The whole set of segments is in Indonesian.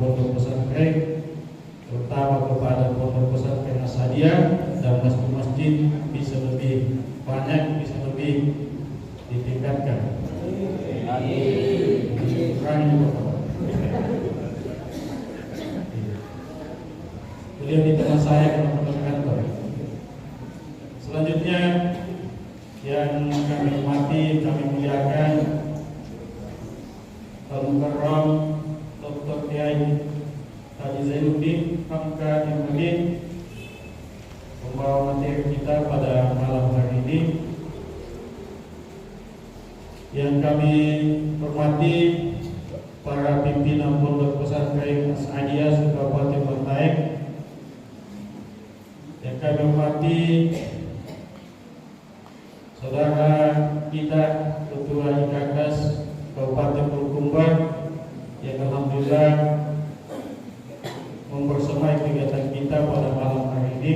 pondok pesantren, terutama kepada pondok pesantren As-Sadia dan masjid-masjid bisa lebih banyak, bisa lebih ditingkatkan. Beliau di tengah saya teman-teman kantor. Selanjutnya yang kami hormati, kami muliakan Al-Mukarram Dr. Kiai Haji Zainuddin Hamka Imuddin, pembawa materi kita pada malam hari ini. Yang kami hormati para pimpinan Pondok Pesantren As-Sadia Kabupaten Bantaeng. Yang kami hormati saudara kita Ketua IKKAS Kabupaten Bulukumba yang alhamdulillah mempersemai kegiatan kita pada malam hari ini.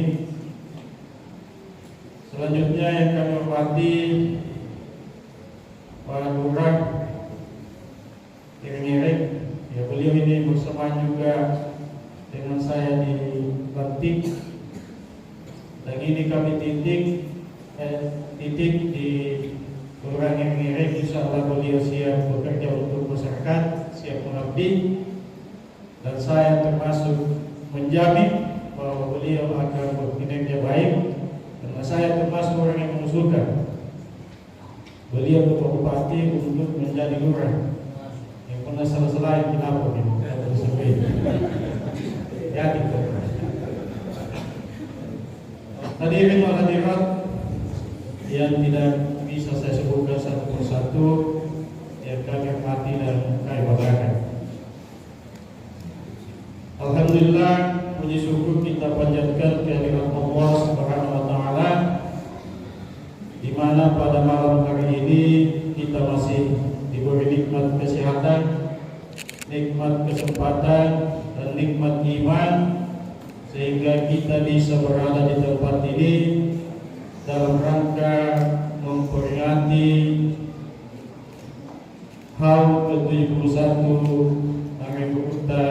Selanjutnya yang kami hormati para lurah Ireng-Ireng, ya beliau ini bersama juga dengan saya di Bantik. Dan ini kami titik di Kelurahan Ireng-Ireng. Insyaallah beliau siap bekerja untuk masyarakat, siap mengabdi, dan saya termasuk menjamin bahwa beliau akan berkinerja baik, karena saya termasuk orang yang mengusulkan beliau Bapak Bupati untuk menjadi lurah yang pernah salah-salah kenapa gitu ya gitu. Hadirin wal hadirat yang tidak bisa saya sebutkan satu persatu yang kami hormati dan kami banggakan. Alhamdulillah, puji syukur kita panjatkan kehadirat Allah Subhanahu wa taala, di mana pada malam hari ini kita masih diberi nikmat kesehatan, nikmat kesempatan, dan nikmat iman, sehingga kita bisa berada di tempat ini dalam rangka memperingati HAUD ke-71 hari Bukta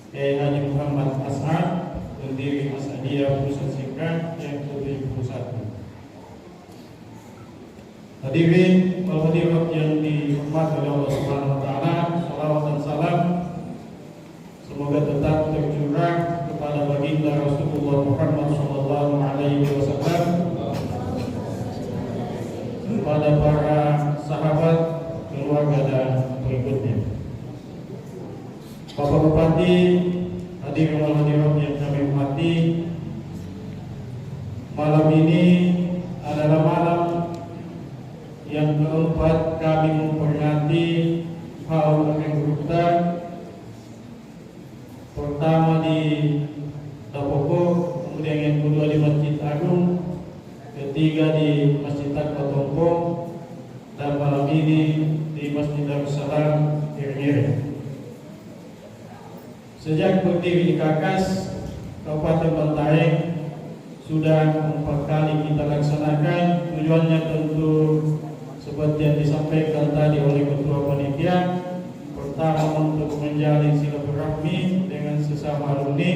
Kiai Haji Muhammad As'ad, pendiri As-Sadia Pusat Sikap yang ke-71. Hadirin wal hadirat yang dihormati oleh Allah Subhanahu wa taala, salawat dan salam semoga tetap tercurah kepada baginda Rasulullah Muhammad sallallahu alaihi wasallam, kepada para sahabat, keluarga dan berikutnya. Bapak Bupati, hadirin wal hadirat yang kami hormati, malam ini adalah malam yang keempat kami memperingati HAUD Bukta. Pertama di Tapoko, kemudian yang kedua di Masjid Agung, ketiga di Masjid Takwa Tompong, dan malam ini di Masjid Darussalam Ireng-Ireng. Sejak berdiri IKKAS Kabupaten Bantaeng sudah 4 kali kita laksanakan. Tujuannya tentu seperti yang disampaikan tadi oleh Ketua Panitia. Pertama, untuk menjalin silaturahmi dengan sesama alumni.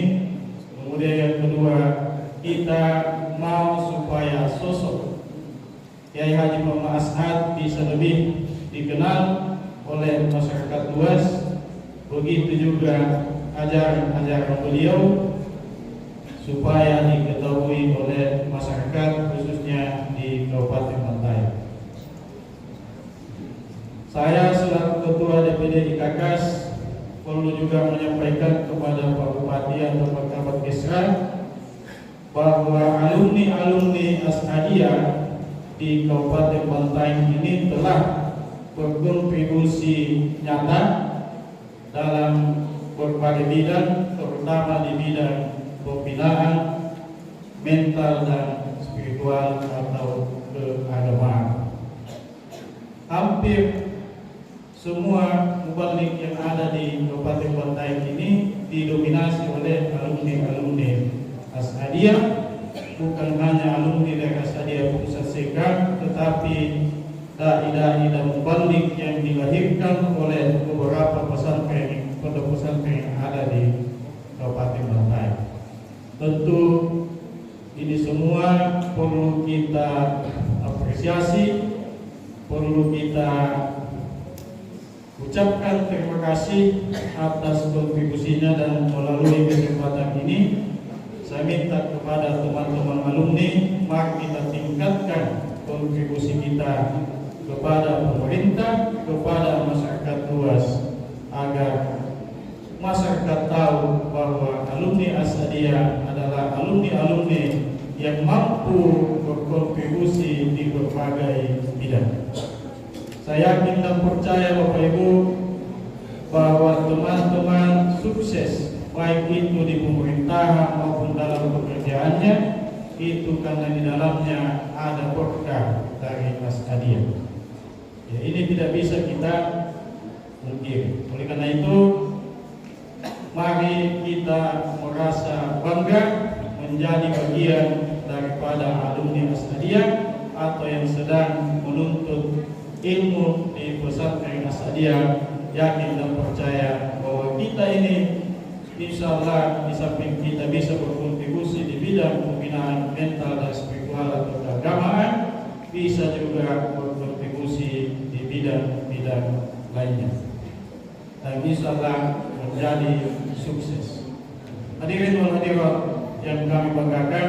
Kemudian yang kedua, kita mau supaya sosok Kiai Haji Muhammad As'ad bisa lebih dikenal oleh masyarakat luas. Begitu juga ajaran-ajaran beliau supaya diketahui oleh masyarakat, khususnya di Kabupaten Bantaeng. Saya selaku Ketua DPD IKKAS perlu juga menyampaikan kepada Pak Bupati atau Pak Kabag Kesra bahwa alumni-alumni As-Sadia di Kabupaten Bantaeng ini telah berkontribusi nyata dalam berbagai bidang, terutama di bidang pembinaan mental dan spiritual atau keagamaan. Hampir semua mubalik yang ada di Kabupaten Bantaeng ini didominasi oleh alumni-alumni As-Sadia, bukan hanya alumni dari As-Sadia Pusat Sekam, tetapi dai-dai dan mubalik yang dilahirkan oleh beberapa pesantren, pondok pesantren yang Tentu ini semua perlu kita apresiasi, perlu kita ucapkan terima kasih atas kontribusinya, dan melalui kesempatan ini saya minta kepada teman-teman alumni, mari kita tingkatkan kontribusi kita kepada pemerintah, kepada masyarakat luas, agar masyarakat tahu bahwa alumni As-Sadia adalah alumni-alumni yang mampu berkontribusi di berbagai bidang. Saya yakin dan percaya Bapak Ibu bahwa teman-teman sukses, baik itu di pemerintahan maupun dalam pekerjaannya, itu karena di dalamnya ada berkah dari As-Sadia. Ya, ini tidak bisa kita mungkin. Oleh karena itu, mari kita merasa bangga menjadi bagian daripada alumni As-Sadia atau yang sedang menuntut ilmu di pesantren As-Sadia. Yakin dan percaya bahwa kita ini insya Allah di samping kita bisa berkontribusi di bidang pembinaan mental dan spiritual atau keagamaan, bisa juga berkontribusi di bidang-bidang lainnya, dan insya Allah menjadi sukses. Hadirin wal hadirat yang kami banggakan,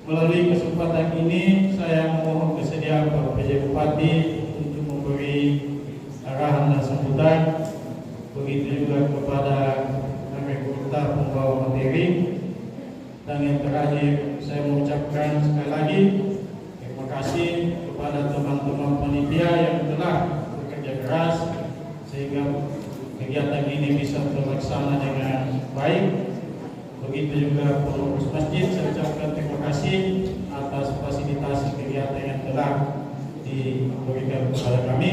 melalui kesempatan ini saya memohon kesediaan Bapak PJ Bupati untuk memberi arahan dan sambutan, begitu juga kepada anggota pembawa materi, dan yang terakhir saya mengucapkan sekali lagi terima kasih kepada teman-teman panitia yang telah bekerja keras sehingga kegiatan ini bisa terlaksana dengan baik. Begitu juga pengurus masjid, saya ucapkan terima kasih atas fasilitasi kegiatan yang telah diberikan kepada kami.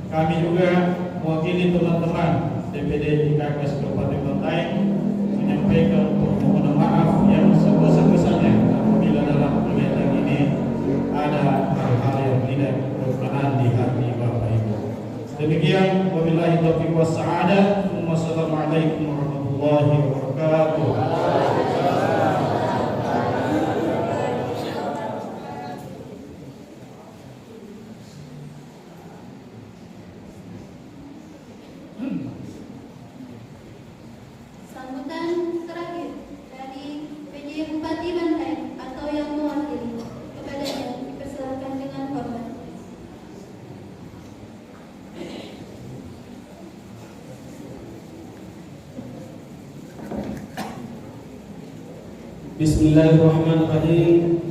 Kami juga mewakili teman-teman DPD IKKS Kabupaten Bantaeng menyampaikan permohonan maaf yang sebesar-besarnya apabila dalam kegiatan ini ada hal-hal yang tidak berkenan di hati Bapak Ibu. Demikian, wabillahi taufiq wassa'adah. Wassalamualaikum warahmatullahi wabarakatuh. Sambutan terakhir dari PJ Bupati Bantaeng atau yang mewakili, kepadanya dipersilakan dengan hormat. Bismillahirrahmanirrahim.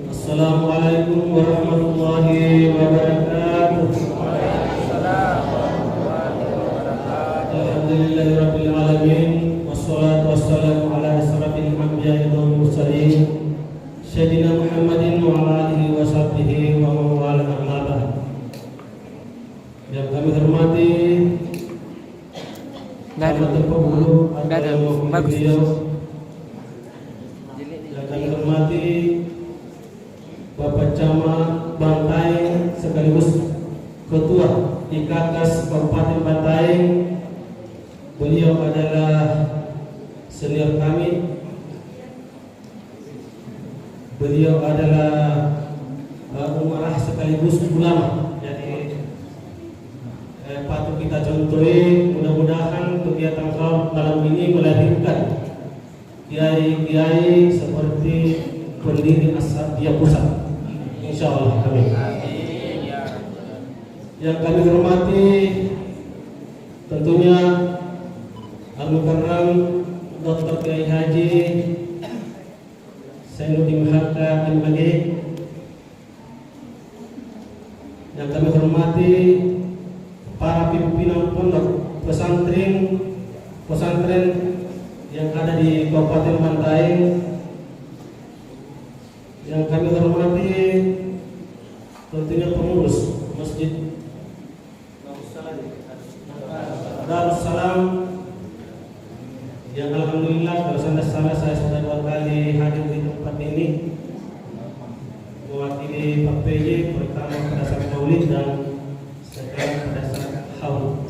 Assalamualaikum warahmatullahi wabarakatuh. Alhamdulillahirabbil alamin, wassalatu wassalamu ala asyrafil anbiya'i wal mursalin sayyidina Muhammadin wa ala alihi wa sahbihi wa man wala amma ba'd. Yang kami hormati Pembulu atau beliau, yang kami hormati Bapak Camat Bantaeng sekaligus Ketua IKKS Kabupaten Bantaeng. Beliau adalah senior kami. Beliau adalah umarah sekaligus ulama. Jadi patut kita contohi. Mudah-mudahan kegiatan malam ini melahirkan kiai-kiai seperti pendiri As-Sadia Pusat. Insya Allah kami. Yang kami hormati tentunya Al-Mukarram Dr. Kiai Haji Zainuddin Hakka MAG. Yang kami hormati para pimpinan pondok pesantren yang ada di Kabupaten Bantaeng. Yang kami hormati tentunya pengurus Masjid Darussalam, yang alhamdulillah bersama saya sudah 2 kali hadir di tempat ini mewakili Pak PJ, pertama pada saat Maulid dan sekarang pada saat haul.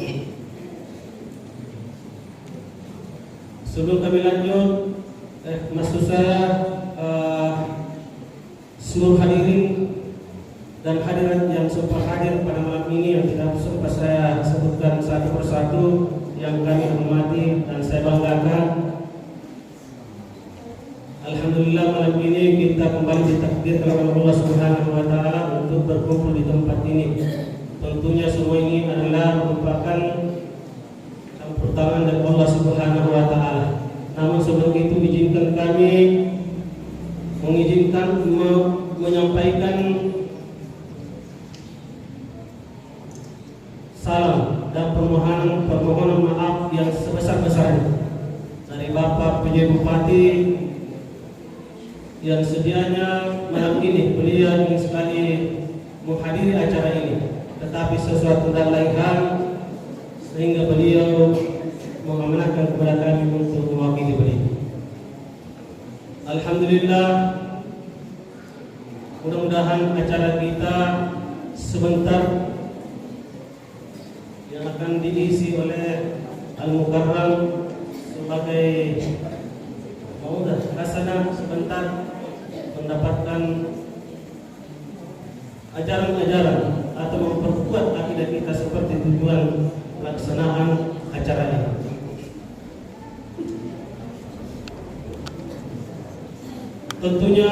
Sebelum kami lanjut, Maksud saya seluruh hadirin dan hadirat yang sempat hadir pada malam ini yang tidak sempat saya sebutkan satu persatu yang kami hormati dan saya banggakan. Alhamdulillah malam ini kita kembali ditakdirkan oleh Allah Subhanahu wa taala untuk berkumpul di tempat ini. Tentunya semua ini adalah merupakan campur tangan dari Allah Subhanahu wa taala. Namun sebelum itu izinkan kami menyampaikan salam dan permohonan maaf yang sebesar-besarnya dari Bapak PJ Bupati yang sedianya malam ini beliau ingin sekali menghadiri acara ini, tetapi sesuatu dan lain hal sehingga beliau mengamanahkan kepada kami untuk mewakili beliau. Alhamdulillah, mudah-mudahan acara kita sebentar yang akan diisi oleh Al-Mukarram sebagai maudah hasanah sebentar mendapatkan ajaran-ajaran atau memperkuat akidah kita seperti tujuan pelaksanaan acara ini. Tentunya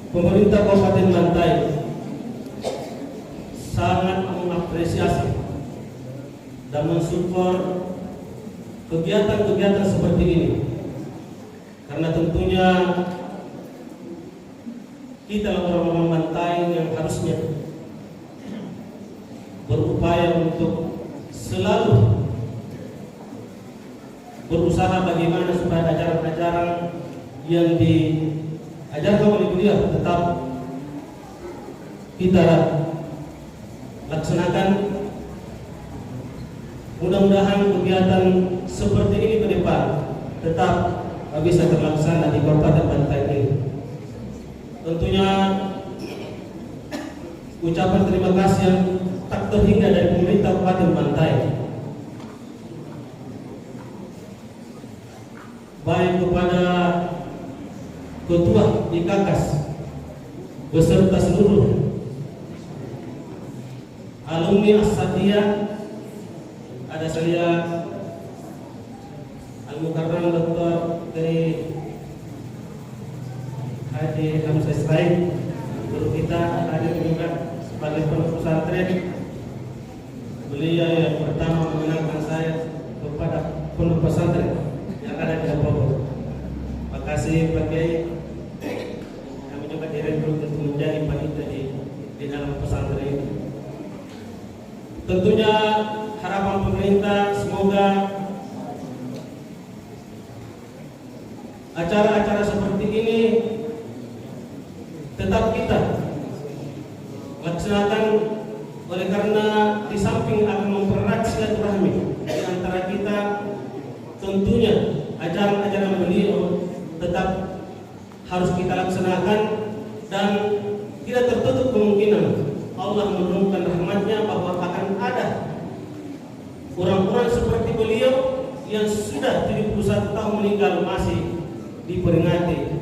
pemerintah Kabupaten Bantaeng sangat mengapresiasi dan mensupport kegiatan-kegiatan seperti ini, karena tentunya kita orang-orang Bantaeng yang harusnya berupaya untuk selalu berusaha bagaimana supaya ajaran-ajaran yang diajarkan oleh beliau tetap kita laksanakan. Mudah-mudahan kegiatan seperti ini ke depan tetap bisa terlaksana di Kabupaten Bantaeng ini. Tentunya ucapan terima kasih yang tak terhingga dari pemerintah Kabupaten Bantaeng, baik kepada Ketua IKAKAS beserta seluruh alumni As-Satiyah, ada saya Al-Mukarram Dr. dari Haji Hamzah Israil, guru kita hadir juga sebagai pondok pesantren. Beliau yang pertama mengenalkan saya kepada pondok pesantren yang ada di Bogor. Terima kasih Pak Kiai. Kami juga direkrut untuk menjadi panitia di dalam pesantren ini. Tentunya harapan pemerintah semoga acara-acara seperti ini tetap kita laksanakan, oleh karena di samping akan mempererat silaturahmi di antara kita, tentunya ajaran-ajaran beliau tetap harus kita laksanakan dan tidak tertutup kemungkinan Allah menurunkan rahmatnya bahwa akan ada orang-orang seperti beliau yang sudah 71 tahun meninggal masih diperingati.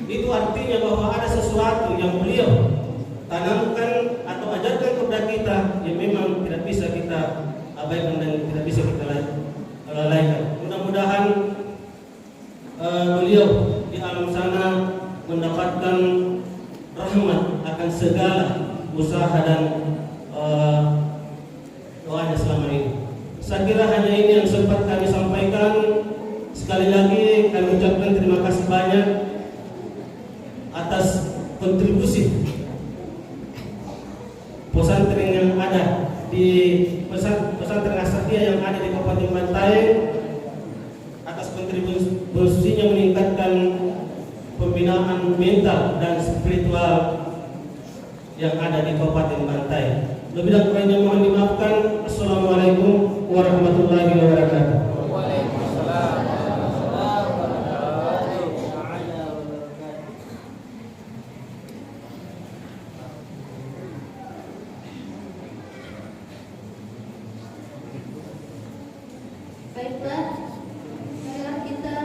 Itu artinya bahwa ada sesuatu yang beliau tanamkan atau ajarkan kepada kita yang memang tidak bisa kita abaikan dan tidak bisa kita lalaikan. Mudah-mudahan beliau di alam sana mendapatkan rahmat akan segala usaha dan doanya selama ini. Saya kira hanya ini yang sempat kami sampaikan. Sekali lagi kami ucapkan terima kasih banyak atas kontribusi pesantren yang ada di pesantren As-Satiyah yang ada di Kabupaten Bantaeng, atas kontribusinya meningkatkan pembinaan mental dan spiritual yang ada di Kabupaten Bantaeng. Lebih dan kurangnya mohon dimaafkan. Assalamualaikum warahmatullahi wabarakatuh. Baiklah, marilah kita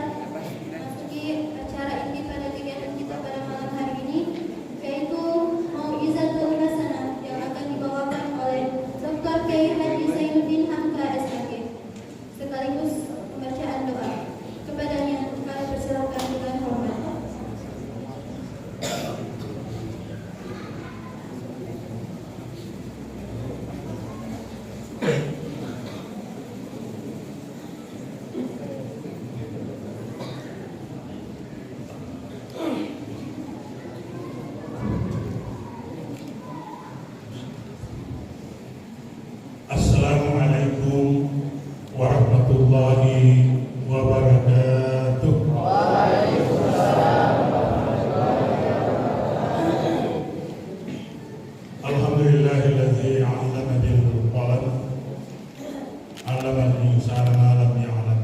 الإنسان ما لم يعلم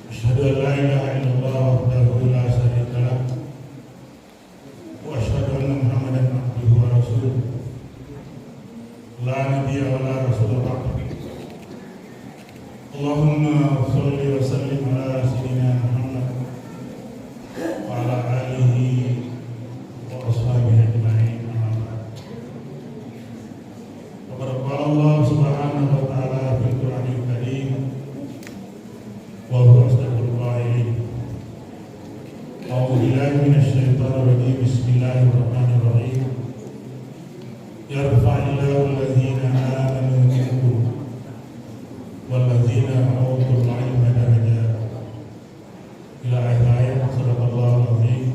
أشهد أن لا إله إلا الله وحده لا شريك له وأشهد أن محمدا عبده ورسوله لا نبي ولا رسول بعده اللهم صل وسلم على سيدنا محمد وعلى آله وأصحابه أجمعين أما بعد وقد قال الله سبحانه وتعالى في القرآن الكريم وهو أصدق القائلين أعوذ بالله من الشيطان الرجيم بسم الله الرحمن الرحيم يرفع الله الذين آمنوا منكم والذين أوتوا العلم درجات إلى آخر آيات. صدق الله العظيم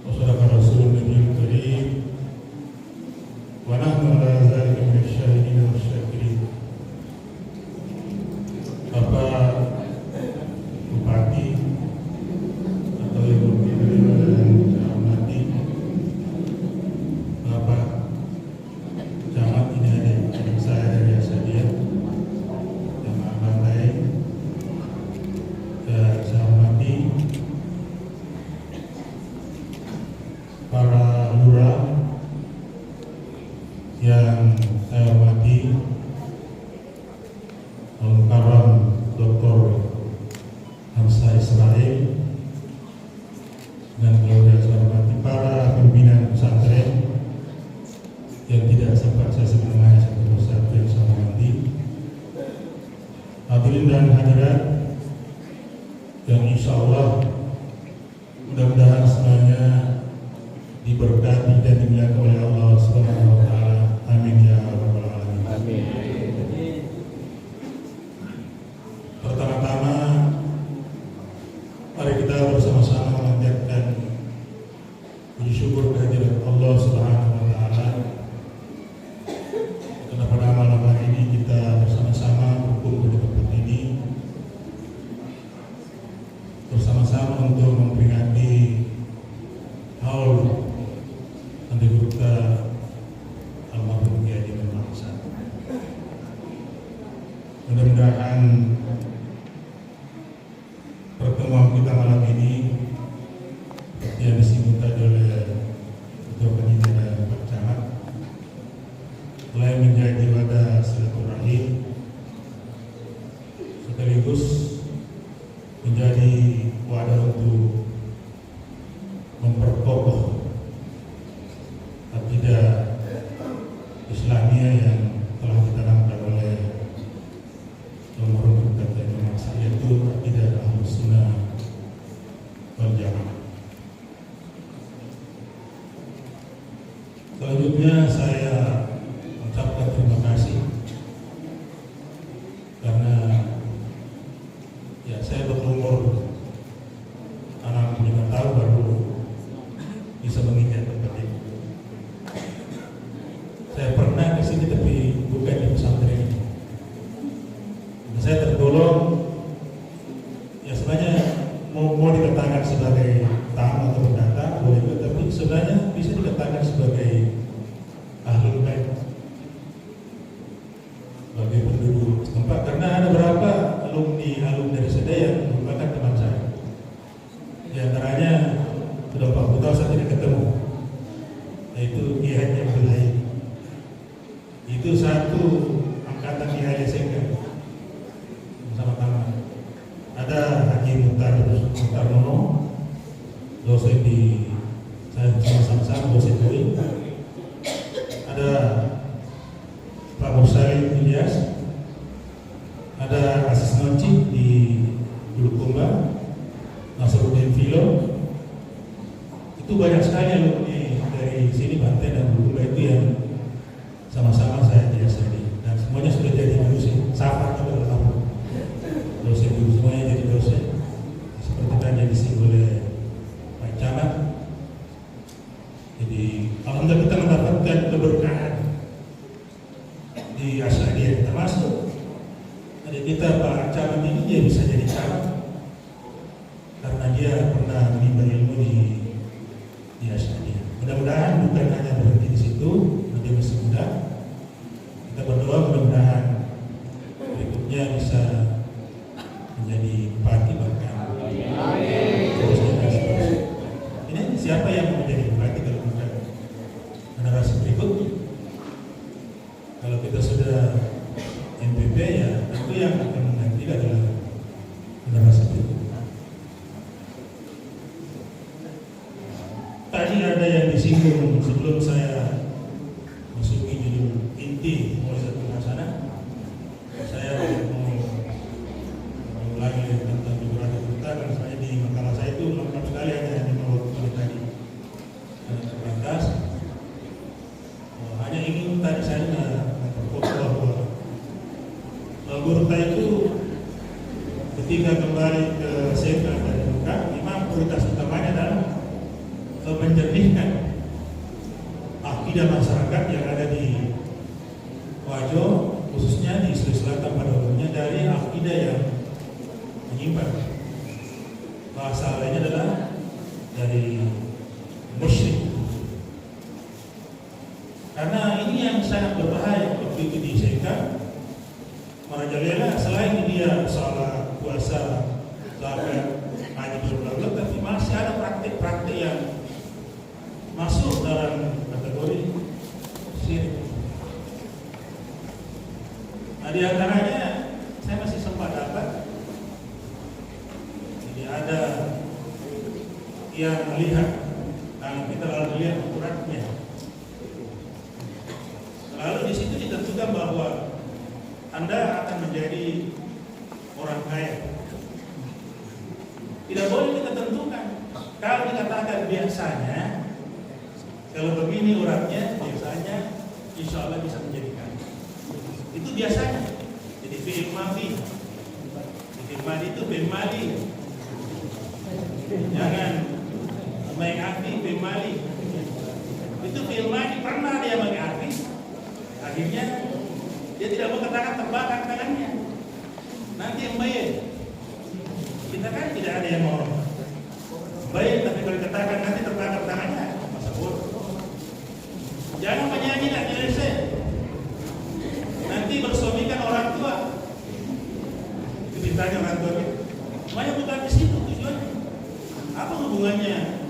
وصدق رسول النبي الكريم ونحن على ذلك من الشاهدين والشاكرين. Bapak Bupati atau Ibu Menteri yang saya hormati, Bapak Camat, ini adik saya dari Asadia yang amat baik, dan saya hormati para lurah yang saya hormati, Al-Mukarram Dr. Hamzah Israel, dan keluarga saya hormati para pimpinan pesantren yang tidak sempat saya sebut namanya satu persatu yang saya hormati, hadirin dan hadirat yang insya Allah mudah-mudahan semuanya diberkati dan dimuliakan oleh Allah Subhanahu wa taala. Amin ya rabbal alamin. Amin. Pertama-tama mari kita bersama-sama memanjatkan puji syukur kehadirat Allah Subhanahu wa taala karena pada malam hari ini kita bersama-sama berkumpul di tempat ini bersama-sama untuk memperingati haul anggota almarhum Kiai Haji Memon Hasan. Mudah-mudahan pertemuan kita malam ini yang disebut tadi oleh Ketua Panitia dan Pak Camat mulai menjadi wadah silaturahim sekaligus menjadi wadah untuk memperkokoh akidah Islamiyah yang telah ditanamkan oleh almarhum Kiai Memon Hasan, yaitu akidah Ahlus Sunnah wal Jamaah. Selanjutnya saya mengucapkan terima kasih karena ya saya berumur 65 tahun baru bisa menginjak tempat ini. Saya pernah ke sini tapi bukan di pesantren ini. Saya tergolong ya sebenarnya mau dikatakan sebagai tamu atau pendatang boleh juga, tapi sebenarnya bisa dikatakan sebagai ahlul bait, sebagai penduduk setempat, karena ada beberapa alumni dari saya yang merupakan teman saya. Di antaranya sudah 40 tahun saya tidak ketemu, yaitu Kiai Haji Abdul Haid. Itu satu angkatan Kiai SMK bersama-sama. Ada Haji Muhtar Nono, dosen di saya sama-sama dosen UI. Ada Pak Musalim Ilyas, ada Asis Noci di Bulukumba, Nasruddin Filo. Itu banyak sekali alumni dari sini, Banten dan Bulukumba itu yang sama-sama saya diasari, dan semuanya sudah jadi dosen. Safar juga lama dosen dulu, semuanya jadi dosen. Seperti tadi yang disinggung oleh Pak Camat. Jadi alhamdulillah kita mendapatkan keberkahan di Asadiyah, termasuk ada kita Pak Camat ini dia bisa jadi camat karena dia pernah menimba ilmu di Asadiyah. Mudah-mudahan bukan hanya berhenti di situ, dia masih muda. Kita berdoa mudah-mudahan tentunya bisa menjadi bupati bahkan. Ini siapa yang mau menjadi bupati kalau bukan generasi berikutnya? Kalau kita sudah MPP ya tentu yang akan mengganti adalah generasi berikutnya. Tadi ada yang disinggung sebelum saya masuki judul inti mulai satu sana. Saya mau mengulangi tentang beberapa cerita karena saya di makalah saya itu lengkap sekali hanya 50 menit tadi terbatas. Hanya ingin tadi saya memperkuat bahwa Gurta itu ketika kembali ke Seka dan Buka, memang prioritas utamanya adalah menjernihkan akidah masyarakat yang ada di Wajo, khususnya di Sulawesi Selatan pada umumnya, dari akidah yang menyimpang. Bahasa lainnya adalah dari musyrik. Karena ini yang sangat berbahaya waktu itu di Seka. Merajalela selain dia salah puasa, zakat, haji berbulan-bulan, tapi masih ada praktik-praktik yang masuk dalam kategori syirik. Nah, di antaranya saya masih sempat dapat, jadi ada yang melihat, kalau kita lalu lihat ukurannya, lalu di situ ditentukan bahwa Anda akan menjadi orang kaya. Tidak boleh kita tentukan. Kalau dikatakan biasanya, kalau begini uratnya, biasanya insya Allah bisa menjadi kaya. Itu biasanya. Jadi fi'il madhi. Fi'il madhi itu fi'il madhi. Jangan mengakui fi'il madhi. Itu fi'il madhi, pernah dia mengakui. Akhirnya dia tidak mau katakan terbakar tangannya. Nanti yang baik. Kita kan tidak ada yang mau baik, tapi kalau dikatakan nanti terbakar tangannya, masa bodoh. Jangan menyanyi nak nyelesai. Nanti bersuamikan orang tua. Itu ditanya orang tua kita. Semuanya bukan di situ tujuannya. Apa hubungannya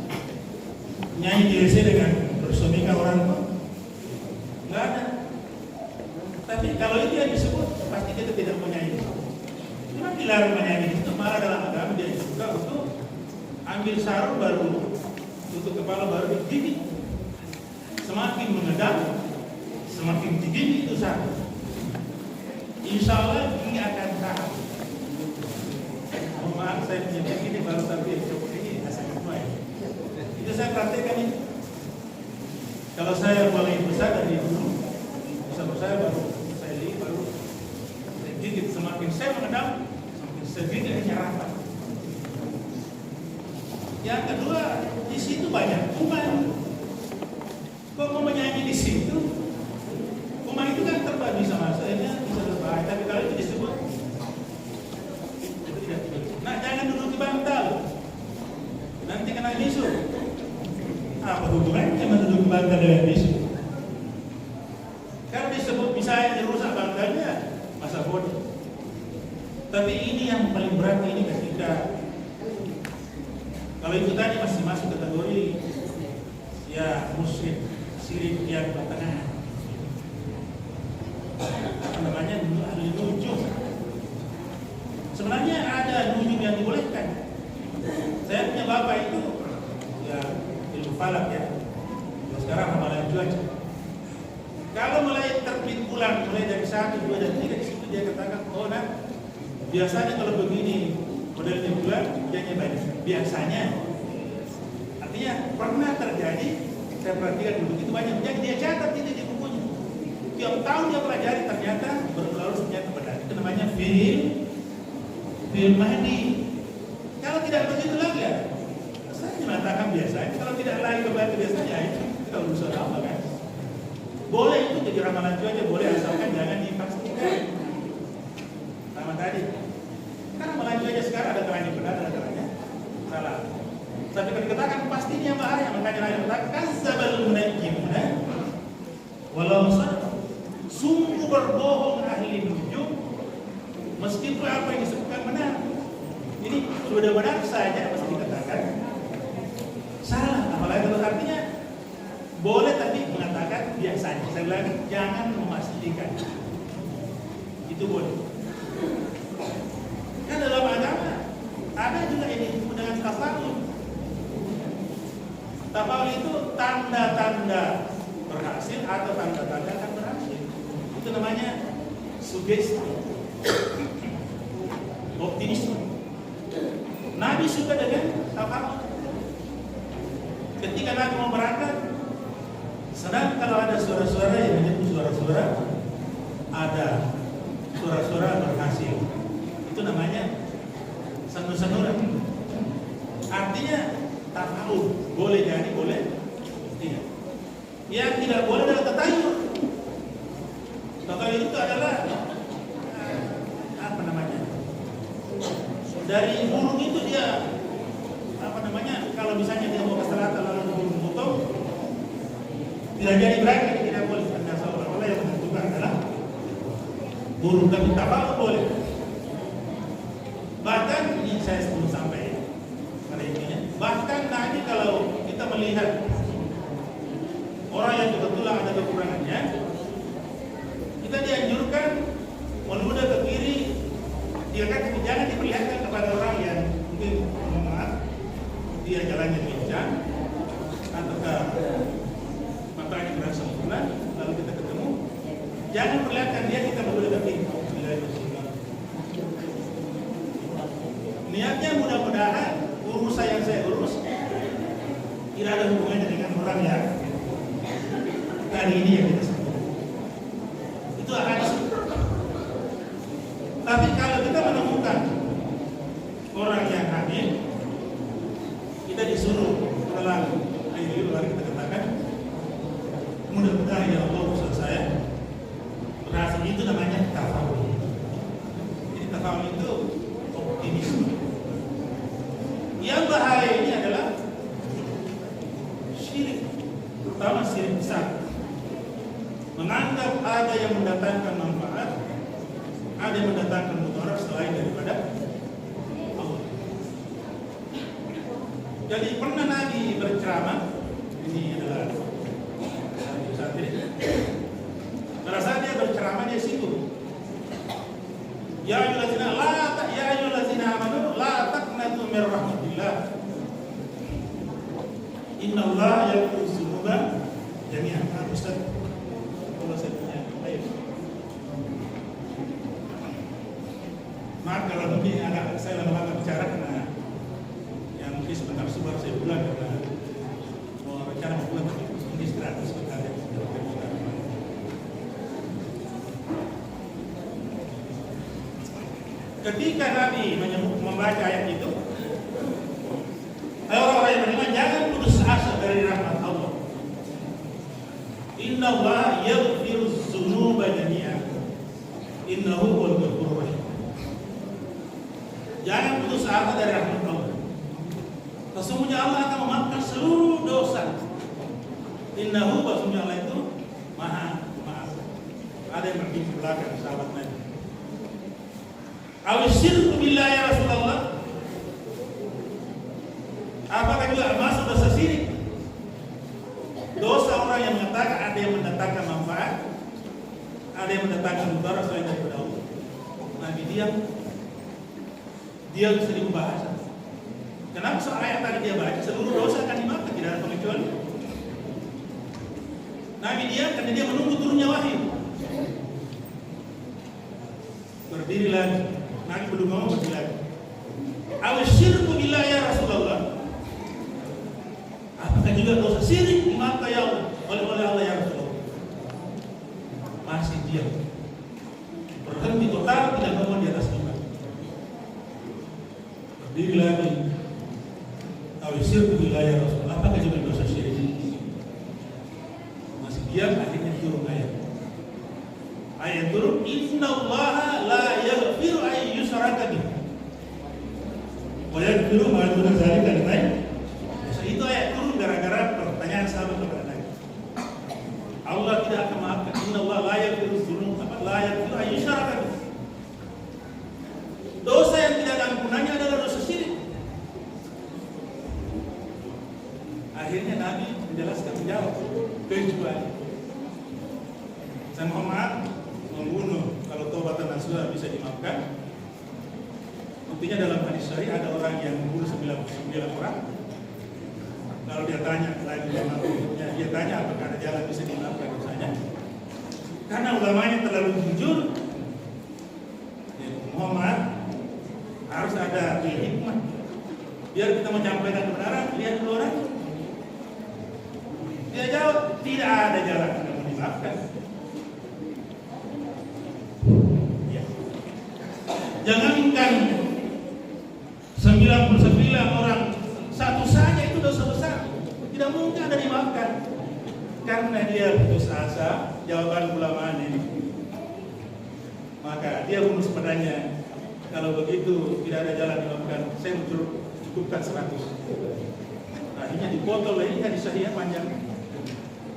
nyanyi nyelesai dengan bersuamikan orang tua? Enggak ada. Tapi kalau itu yang disebut, pasti kita tidak menyanyi. Cuma dilarang menyanyi itu malah dalam agama dia juga untuk ambil sarung baru tutup kepala baru digigit. Semakin mengedap, semakin digigit itu sarung. Insya Allah ini akan tahan. Maaf saya punya ini baru tapi cukup ini asal semua ya. Itu saya praktekkan ini. Kalau saya mulai besar dari dulu, besar baru baru gigit, semakin saya mengendam semakin segigitnya rapat. Yang kedua, di situ banyak kuman. Kok mau menyanyi di situ? Kuman itu kan terbang bisa masuknya, bisa berbahaya. Tapi kalau itu disebut nah jangan duduk di bantal, nanti kena bisu. Apa hubungannya menduduki bantal dengan bisu? Kan disebut misalnya dirusak bantalnya, masa bodoh. Tapi ini yang paling berat ini ketika kalau itu tadi masih masuk kategori ya musyrik, syirik yang pertengahan. Apa namanya? Ahli nujum. Sebenarnya ada nujum yang dibolehkan. Saya punya bapak itu ya ilmu falak ya. Sekarang ramalan cuaca. Kalau mulai terbit bulan, mulai dari 1, 2, dan 3 di situ dia katakan, oh nah, biasanya kalau begini modelnya bulan, hujannya banyak. Biasanya, artinya pernah terjadi. Saya perhatikan dulu itu banyak hujan, dia catat itu di bukunya. Tiap tahun dia pelajari, ternyata berlalu ternyata benar. Itu namanya fi'il mahdi. Kalau tidak begitu lagi ya, saya mengatakan biasanya. Kalau tidak lagi kembali biasanya, itu kita urusan apa kan? Boleh itu jadi ramalan cuaca, boleh asalkan jangan dipastikan. Sama tadi. Karena ramalan cuaca sekarang ada kalanya benar, ada kalanya salah. Tapi kalau dikatakan pasti ini yang bahaya, makanya lain katakan sabal munajjimuna walau sungguh berbohong ahli nujum Meskipun apa yang disebutkan benar, ini sudah benar saja mesti dikatakan salah. Apalagi kalau artinya boleh tapi mengatakan biasa. Saya bilang jangan memastikan. Itu boleh. Kan dalam agama ada juga ini disebut dengan tafa'ul. Tafa'ul itu tanda-tanda berhasil atau tanda-tanda akan berhasil. Itu namanya sugesti, optimisme. Nabi suka dengan tafa'ul. Ketika Nabi mau berangkat, sedang kalau ada suara-suara yang menyebut suara-suara, ada suara-suara berhasil. Itu namanya sanur-sanuran. Artinya tafa'ul, boleh jadi, boleh tidak. Yang tidak boleh adalah tatayur. Tatayur itu adalah apa namanya? Dari burung itu dia apa namanya? Kalau misalnya dia mau ke selatan lalu burung potong, tidak jadi berangkat, tidak boleh. Karena seolah-olah yang menentukan adalah burung, tapi tafa'ul boleh. Bahkan ini saya sebelum sampai pada intinya. Bahkan Nabi kalau kita melihat orang yang kebetulan ada kekurangannya, kita dianjurkan meludah ke kiri, dia kan jangan diperlihatkan kepada orang yang mungkin maaf dia jalannya pincang atau matanya kurang sempurna, lalu kita ketemu, jangan perlihatkan dia, kita meludah ke kiri. Niatnya mudah-mudahan urusan yang saya urus tidak ada hubungannya dengan orang yang kali ini yang kita sebut. Itu akan disebut. Tapi kalau kita menemukan orang yang hamil, kita disuruh menelan air lalu kita katakan, mudah-mudahan ya Allah urusan saya berhasil. Itu namanya tafa'ul. Jadi tafa'ul itu optimisme. Yang bahaya ini adalah syirik, terutama syirik besar. Menganggap ada yang mendatangkan manfaat, ada yang mendatangkan mudarat selain daripada Allah. Jadi pernah Nabi berceramah, ini adalah saat ini. Pada saat dia berceramah dia singgung, Ya ayyuhallazina amanu la taqnatu min rahmatillah. Innallaha yaghfiru dzunuba jami'an. Ustaz, kalau saya punya ayo. Maaf kalau mungkin agak saya lama-lama bicara karena yang mungkin sebentar sebar saya pulang karena mau rencana mau pulang tapi mungkin istirahat sebentar ya. Ketika Nabi membaca ayat itu, orang-orang yang beriman jangan putus asa dari rahmat Allah. Innallaha yaghfiru dzunuba jami'an. Innahu huwal ghafurur rahim. Jangan putus asa dari rahmat Allah. Sesungguhnya Allah akan memaafkan seluruh dosa. Innahu, sesungguhnya Allah itu Maha Maaf. Ada yang berdiri di belakang sahabat Nabi. Awisyirku billah ya Rasulullah. Apakah juga masuk dosa syirik? Dosa orang yang mengatakan ada yang mendatangkan manfaat, ada yang mendatangkan mudarat selain daripada Allah. Nabi diam seribu bahasa. Kenapa soal ayat tadi dia baca seluruh dosa akan dimaafkan, tidak ada pengecualian. Nabi diam karena dia menunggu turunnya wahyu. Berdiri lagi. Nabi belum mau berdiri lagi. Awisyirku billah ya Rasulullah. Apakah juga dosa syirik dimaafkan ya Allah oleh Allah ya Rasulullah? Masih diam. Berhenti total, tidak bangun di atas mimbar. Berdiri lagi. Awisyirku billah ya Rasulullah. Apakah juga dosa syirik? Masih diam, akhirnya turun ayat. Ayat turun, innallaha la yaghfiru ay yushraka bihi wa yaghfiru ma duna dzalika liman yasha. Itu ayat turun gara-gara pertanyaan sahabat kepada Nabi. Allah tidak akan maafkan. Innallaha la yaghfiru dzunuba, la yaghfiru ay yushraka bihi. kecuali saya mohon maaf membunuh kalau taubat dan nasuha bisa dimaafkan. Buktinya dalam hadis sahih ada orang yang membunuh 99 orang. Kalau dia tanya lagi sama ulama, dia tanya apakah ada jalan bisa dimaafkan dosanya. Karena ulamanya terlalu jujur, ya, mohon maaf, harus ada hikmah. Biar kita menyampaikan kebenaran, lihat dulu orang. Dia jawab, tidak ada jalan untuk dimaafkan. Ya. Jangankan 99 orang, satu saja itu dosa besar, tidak mungkin ada dimaafkan. Karena dia putus asa, jawaban ulama ini, maka dia bunuh sebenarnya. Kalau begitu tidak ada jalan dimaafkan, saya cukupkan 100. Akhirnya dipotong lagi, hadis sahih panjang,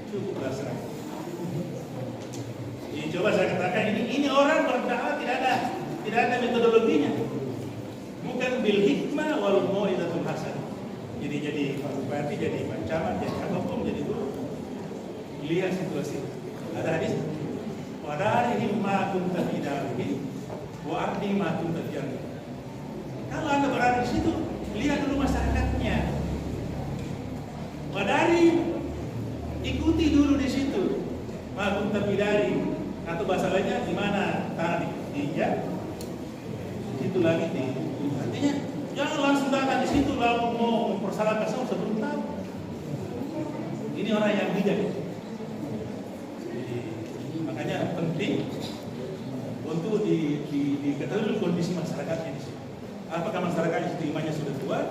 cukuplah 100. Jadi coba saya katakan ini orang berdakwah tidak ada metodologinya. Bukan bil hikmah wal mau'izatul hasanah. Jadi bupati, jadi camat, jadi apapun, jadi guru. Lihat situasi. Ada hadis, wa darihim ma kunta fi darihi wa ardi ma kunta fi ardi. Kalau Anda berada di situ, lihat dulu masyarakatnya. Wa dari ikuti dulu di situ. Ma kunta fi dari, atau bahasa lainnya di mana tanah diinjak, situ lagi di. Artinya jangan langsung datang di situ lalu mau mempersalahkan saya sebelum tahu. Ini orang yang bijak. Makanya penting untuk diketahui kondisi masyarakatnya di situ. Apakah masyarakat itu imannya sudah kuat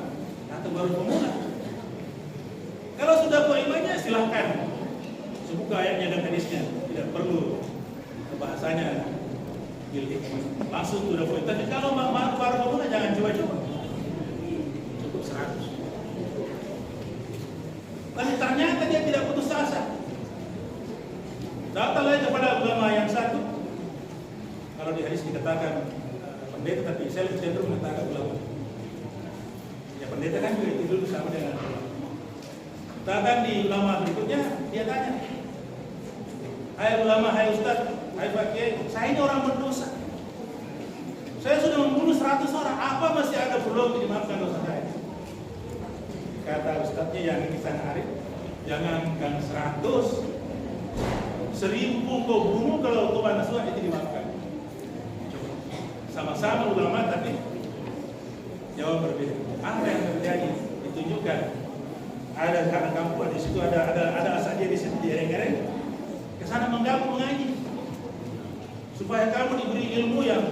atau baru pemula? Kalau sudah kuat imannya silahkan. Sebuka ayatnya dan hadisnya, tidak perlu bahasanya langsung sudah kuat. Tapi kalau baru pemula jangan coba-coba. Cukup 100. Tapi ternyata dia tidak putus asa. Datang lagi kepada ulama yang satu. Kalau di hadis dikatakan pendeta, tapi saya cenderung mengatakan ulama. Ya pendeta kan juga itu dulu sama dengan ulama. Datang di ulama berikutnya, dia tanya, hai ulama, hai ustaz, hai pak kiai, saya ini orang berdosa. Saya sudah membunuh 100 orang, apa masih ada peluang dimaafkan dosa saya? Kata ustaznya yang kisah Arif, jangankan 100, 1000 kau bunuh, kalau tobat nasuha itu dimaafkan. Sama-sama ulama tapi jawab berbeda. Apa yang terjadi? Ditunjukkan ada anak kampung di situ, ada asal dia di situ di ereng-ereng. Kesana menggabung mengaji supaya kamu diberi ilmu yang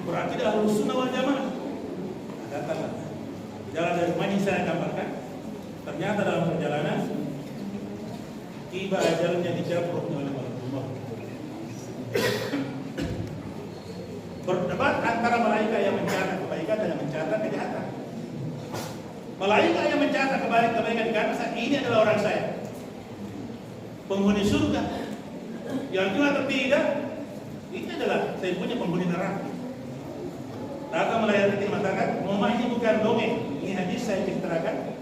berarti Ahlus Sunnah wal Jamaah. Datanglah. Jalan dari rumah ini saya gambarkan. Ternyata dalam perjalanan tiba ajalnya dijabur oleh Allah. Berdebat antara malaikat yang mencatat kebaikan dan yang mencatat kejahatan. Malaikat yang mencatat kebaikan dikatakan ini adalah orang saya, penghuni surga. Yang kedua atau tidak, ini adalah saya punya penghuni neraka. Datang malaikat itu mengatakan, "Mama ini bukan dongeng, ini hadis saya ceritakan."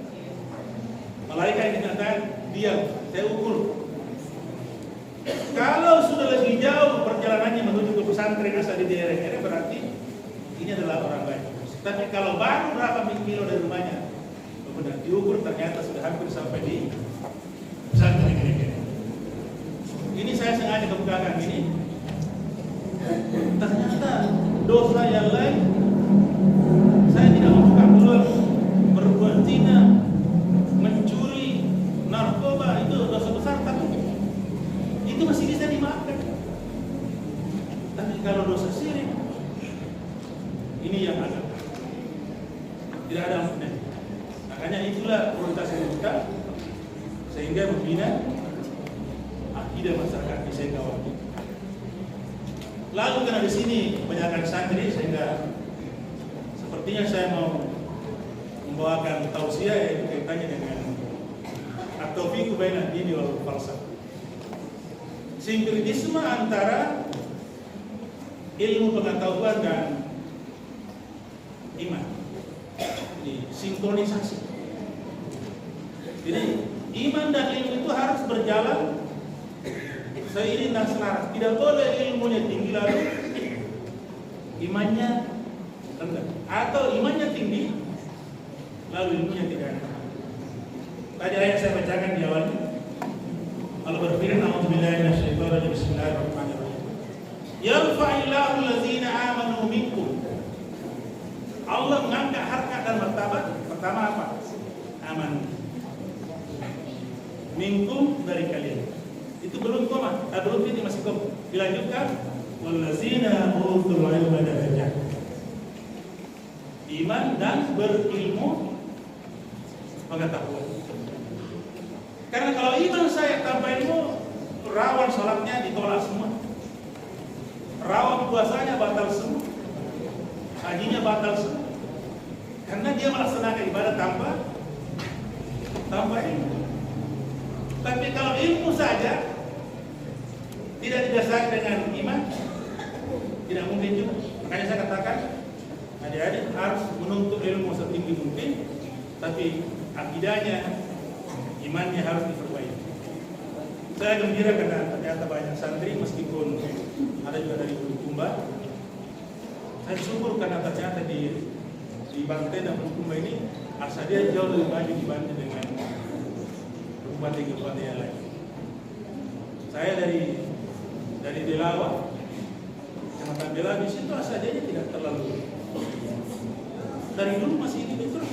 Malaikat ini mengatakan, "Diam, saya ukur. Kalau sudah lebih jauh perjalanannya menuju ke pesantren asal di daerah ini berarti ini adalah orang baik. Tapi kalau baru berapa kilo dari rumahnya, kemudian diukur ternyata sudah hampir sampai di pesantren ini. Ini saya sengaja kebukakan ini. Ternyata dosa yang lain saya tidak membuka peluang, berbuat zina, mencuri, narkoba itu dosa besar, tapi itu masih bisa dimaafkan. Tapi kalau dosa syirik, ini yang ada, tidak ada ampunan. Makanya itulah prioritas kita, sehingga membina akidah masyarakat di Singkawang. Lalu karena di sini kebanyakan santri, sehingga sepertinya saya mau membawakan tausiah yaitu kaitannya dengan at-taufiq baina ad-din wal falsafah. Sinkretisme antara ilmu pengetahuan dan iman. Jadi sinkronisasi. Jadi iman dan ilmu itu harus berjalan Saya ini selaras, tidak boleh ilmunya tinggi lalu imannya rendah, atau imannya tinggi lalu ilmunya tidak ada. Tadi ayat saya bacakan di awalnya. Allah berfirman, "A'udzubillahi minasyaitonir rajim. Bismillahirrahmanirrahim. Yarfa'illahu allazina amanu minkum." Allah mengangkat harkat dan martabat. Pertama apa? Aman. Minkum, dari kalian. Itu belum koma, belum ini masih koma. Dilanjutkan, wallazina utul ilma darajat. Iman dan berilmu pengetahuan. Karena kalau iman saya tanpa ilmu, rawan salatnya ditolak semua, rawan puasanya batal semua, hajinya batal semua, karena dia melaksanakan ibadah tanpa ilmu. Tapi kalau ilmu saja tidak didasarkan dengan iman, tidak mungkin juga. Makanya saya katakan, adik-adik harus menuntut ilmu setinggi mungkin, tapi akidahnya, imannya harus diperbaiki. Saya gembira karena ternyata banyak santri, meskipun ada juga dari Bulukumba. Saya syukur karena ternyata di Banten dan Bulukumba ini asal dia jauh lebih maju dibanding dengan kabupaten yang lain. Saya dari Delawa, Kecamatan Delawa, di situ asal dia tidak terlalu. Dari dulu masih ini terus.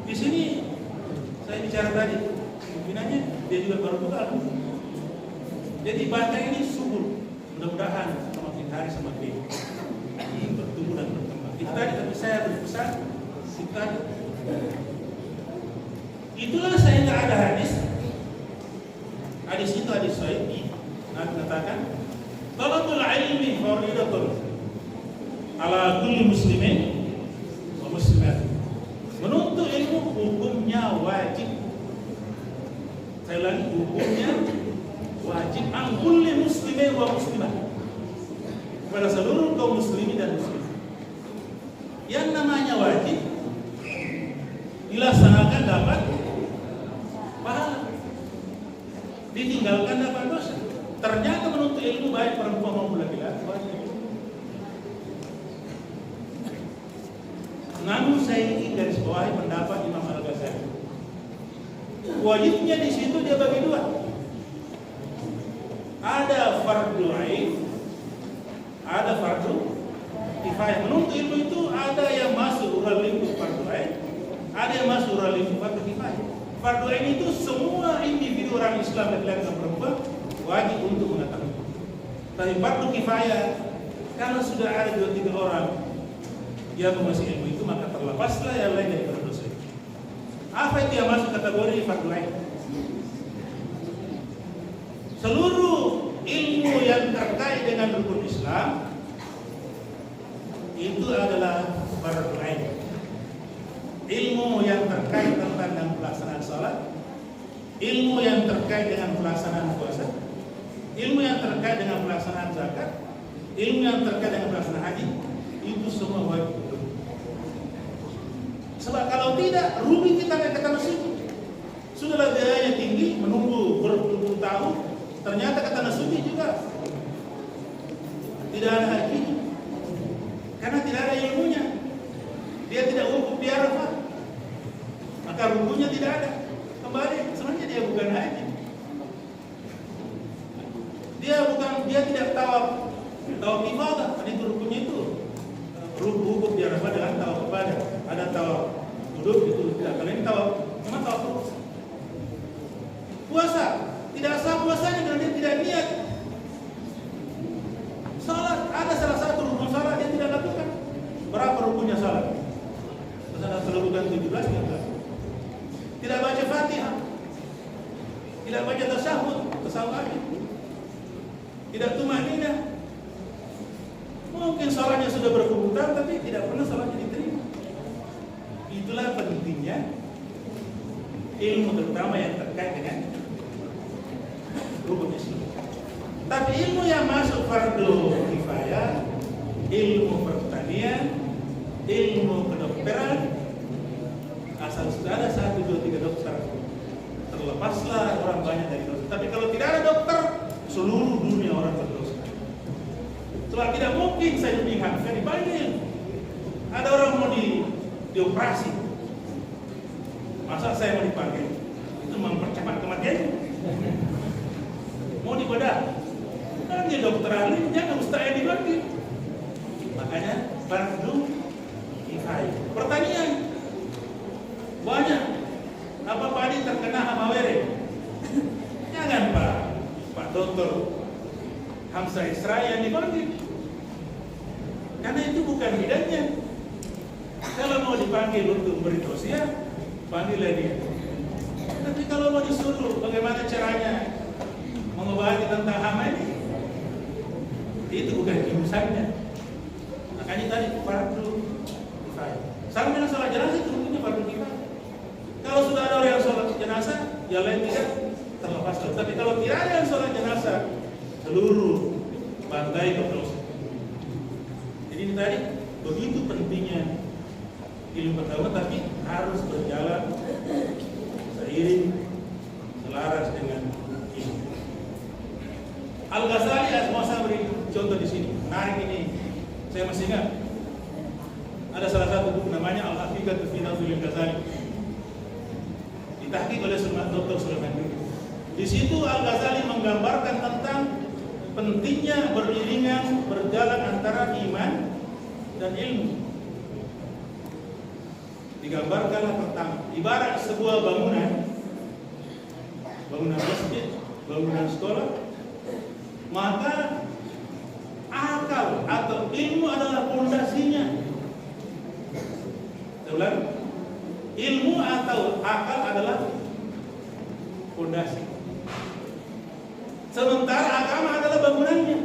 Di sini saya bicara tadi, pimpinannya dia juga baru buka. Jadi Banten ini subur, mudah-mudahan semakin hari semakin bertumbuh dan berkembang. Itu tadi, tapi saya berpesan kita, itulah saya nggak ada hadis. Hadis itu hadis sahih. Nabi katakan, talabul ilmi fardhatun ala kulli muslimin wa muslimat. Menuntut ilmu hukumnya wajib. Saya ulangi, hukumnya wajib an kulli muslimin wa muslimat, kepada seluruh kaum muslimin dan muslimat. Yang namanya wajib dilaksanakan dapat pahala, ditinggalkan dapat dosa. Ternyata menuntut ilmu baik perempuan maupun laki-laki wajib. Namun saya ingin garis bawahi pendapat Imam Al-Ghazali. Wajibnya di situ dia bagi dua. Ada fardu ain, ada fardu kifayah. Menuntut ilmu itu ada yang masuk urang lingkup fardu ain, ada yang masuk urang lingkup fardu kifayah. Fardu ain itu semua individu orang Islam laki-laki dan perempuan wajib untuk mengetahui. Tapi fardu kifayah, kalau sudah ada 2-3 orang yang menguasai ilmu itu, maka terlepaslah yang lain dari dosa. Apa itu yang masuk kategori fardu ain? Seluruh ilmu yang terkait dengan rukun Islam itu adalah fardu ain. Ilmu yang terkait tentang pelaksanaan salat, ilmu yang terkait dengan pelaksanaan puasa, ilmu yang terkait dengan pelaksanaan zakat, ilmu yang terkait dengan pelaksanaan haji, itu semua wajib. Sebab kalau tidak, rugi kita ke kata Nasuki. Sudahlah biayanya tinggi, menunggu berpuluh tahun, ternyata kata Nasuki juga tidak ada haji, karena tidak ada ilmunya. Dia tidak wukuf di Arafah, maka rukunya tidak ada. Kembali, sebenarnya dia bukan haji. Dia tidak tawaf ibadah. Ada itu rukunnya itu. Wukuf di Arafah dengan tawaf ibadah. Ada tawaf duduk itu tidak. Kalau ini tawaf, cuma tawaf terus. Puasa tidak sah puasanya karena dia tidak niat. Salat ada salah satu rukun salat dia tidak lakukan. Berapa rukunnya salat? Salat lakukan 17 enggak. Tidak baca Fatihah, tidak baca tasyahud akhir, tidak tumanina. Mungkin salatnya sudah berkumpulan, tapi tidak pernah salatnya diterima. Itulah pentingnya ilmu, terutama yang terkait dengan rukun Islam. Tapi ilmu yang masuk fardu kifayah, ilmu pertanian, ilmu kedokteran, asal sudah ada 1, 2, 3 dokter, terlepaslah orang banyak dari dosa. Tapi kalau tidak ada dokter, seluruh dunia orang berdosa. Setelah tidak mungkin saya dipihak, kan dipanggil. Ada orang mau dioperasi. Masa saya mau dipanggil? Itu mempercepat kematian. Mau dibedah. Kan dia dokter ahli, jangan mustahil dipanggil. Makanya fardu kifayah. Pertanyaan banyak. Apa Pak Adi terkena hama were? Jangan Pak Dokter Hamzah Israel yang dipanggil. Karena itu bukan bidangnya. Kalau mau dipanggil untuk beri tausiah, panggillah dia. Tapi kalau mau disuruh bagaimana caranya mengobati tentang hama ini, itu bukan urusannya. Makanya tadi fardu kifayah. Sama dengan sholat jenazah itu hukumnya fardu kifayah. Kalau sudah ada orang yang sholat jenazah, yang lain tidak terlepas. Tapi kalau tidak ada yang sholat jenazah, seluruh bangkai berdosa. Jadi ini tadi begitu pentingnya ilmu pengetahuan, tapi harus berjalan seiring selaras dengan ilmu. Al-Ghazali, saya beri contoh di sini. Menarik ini. Saya masih ingat ada salah satu buku namanya Al-Haqiqatu fi Nazmil Ghazali. Ditahqiq oleh Dr. Sulaiman. Di situ Al-Ghazali menggambarkan tentang pentingnya beriringan berjalan antara iman dan ilmu. Digambarkanlah tentang ibarat sebuah bangunan masjid, bangunan sekolah, maka akal atau ilmu adalah pondasinya. Saya ulang, ilmu atau akal adalah pondasi. Sementara agama adalah bangunannya.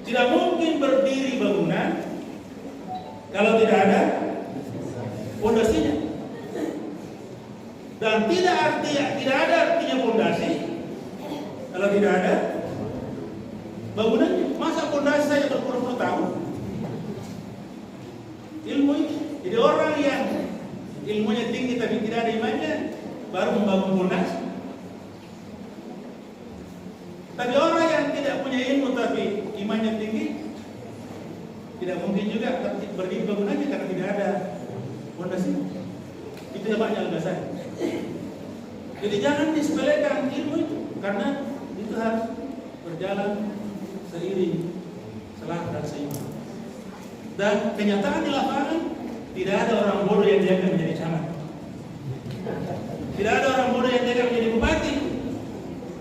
Tidak mungkin berdiri bangunan kalau tidak ada pondasinya. Dan tidak ada artinya pondasi kalau tidak ada bangunannya. Masa pondasi saja berpuluh-puluh tahun? Ilmu ini. Jadi orang yang ilmunya tinggi tapi tidak ada imannya baru membangun pondasi. Tapi orang yang tidak punya ilmu tapi imannya tinggi, tidak mungkin juga berdiri bangunannya karena tidak ada pondasi. Itu hebatnya Al-Ghazali. Jadi jangan disepelekan ilmu itu, karena itu harus berjalan seiring, selaras dan seimbang. Dan kenyataan di lapangan, tidak ada orang bodoh yang diangkat menjadi camat. Tidak ada orang bodoh yang diangkat menjadi bupati.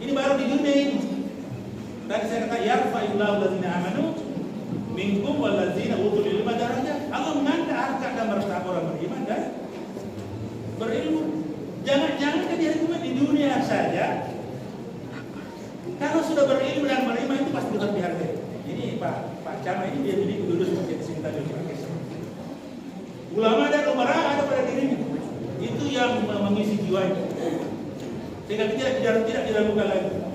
Ini baru di dunia ini. Tadi saya kata yarfa'illahu allazina amanu minkum wallazina utul ilma darajat. Allah mengangkat harkat dan martabat orang beriman dan berilmu. Jangan dia di dunia saja. Kalau sudah berilmu dan beriman itu pasti tetap dihargai. Ini Pak Cama ini dia miliki lulus menjadi sinta di Pakis. Ulama dan umara ada pada dirinya. Itu yang mengisi jiwanya. Sehingga tidak diragukan lagi.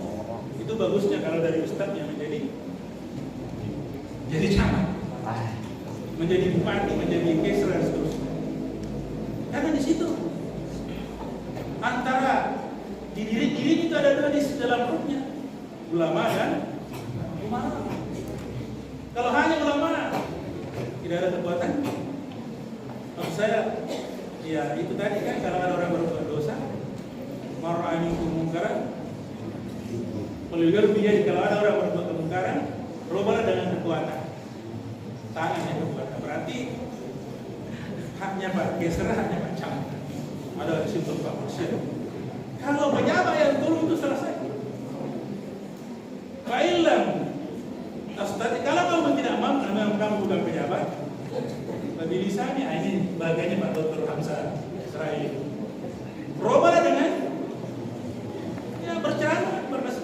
Itu bagusnya kalau dari ustaz yang menjadi camat, menjadi bupati, menjadi kesra dan seterusnya. Karena di situ antara di diri itu ada dua di dalam perutnya, ulama dan umara. Kalau hanya ulama tidak ada kekuatan. Maksud saya, ya itu tadi kan kalau ada orang berbuat dosa, mar'ani mungkaran, kalau ada orang berbuat kemungkaran, robalah dengan kekuatan. Tangannya kekuatan. Berarti haknya Pak Gesra, haknya Pak Cam. Ada situ Pak Musyid. Kalau pejabat yang turun itu selesai. Fa'ilam astati, kalau kamu tidak mampu, memang kamu bukan pejabat, bagi lisannya ini bagiannya Pak Dr. Hamzah Israel. Robalah dengan berceramah, berkasih.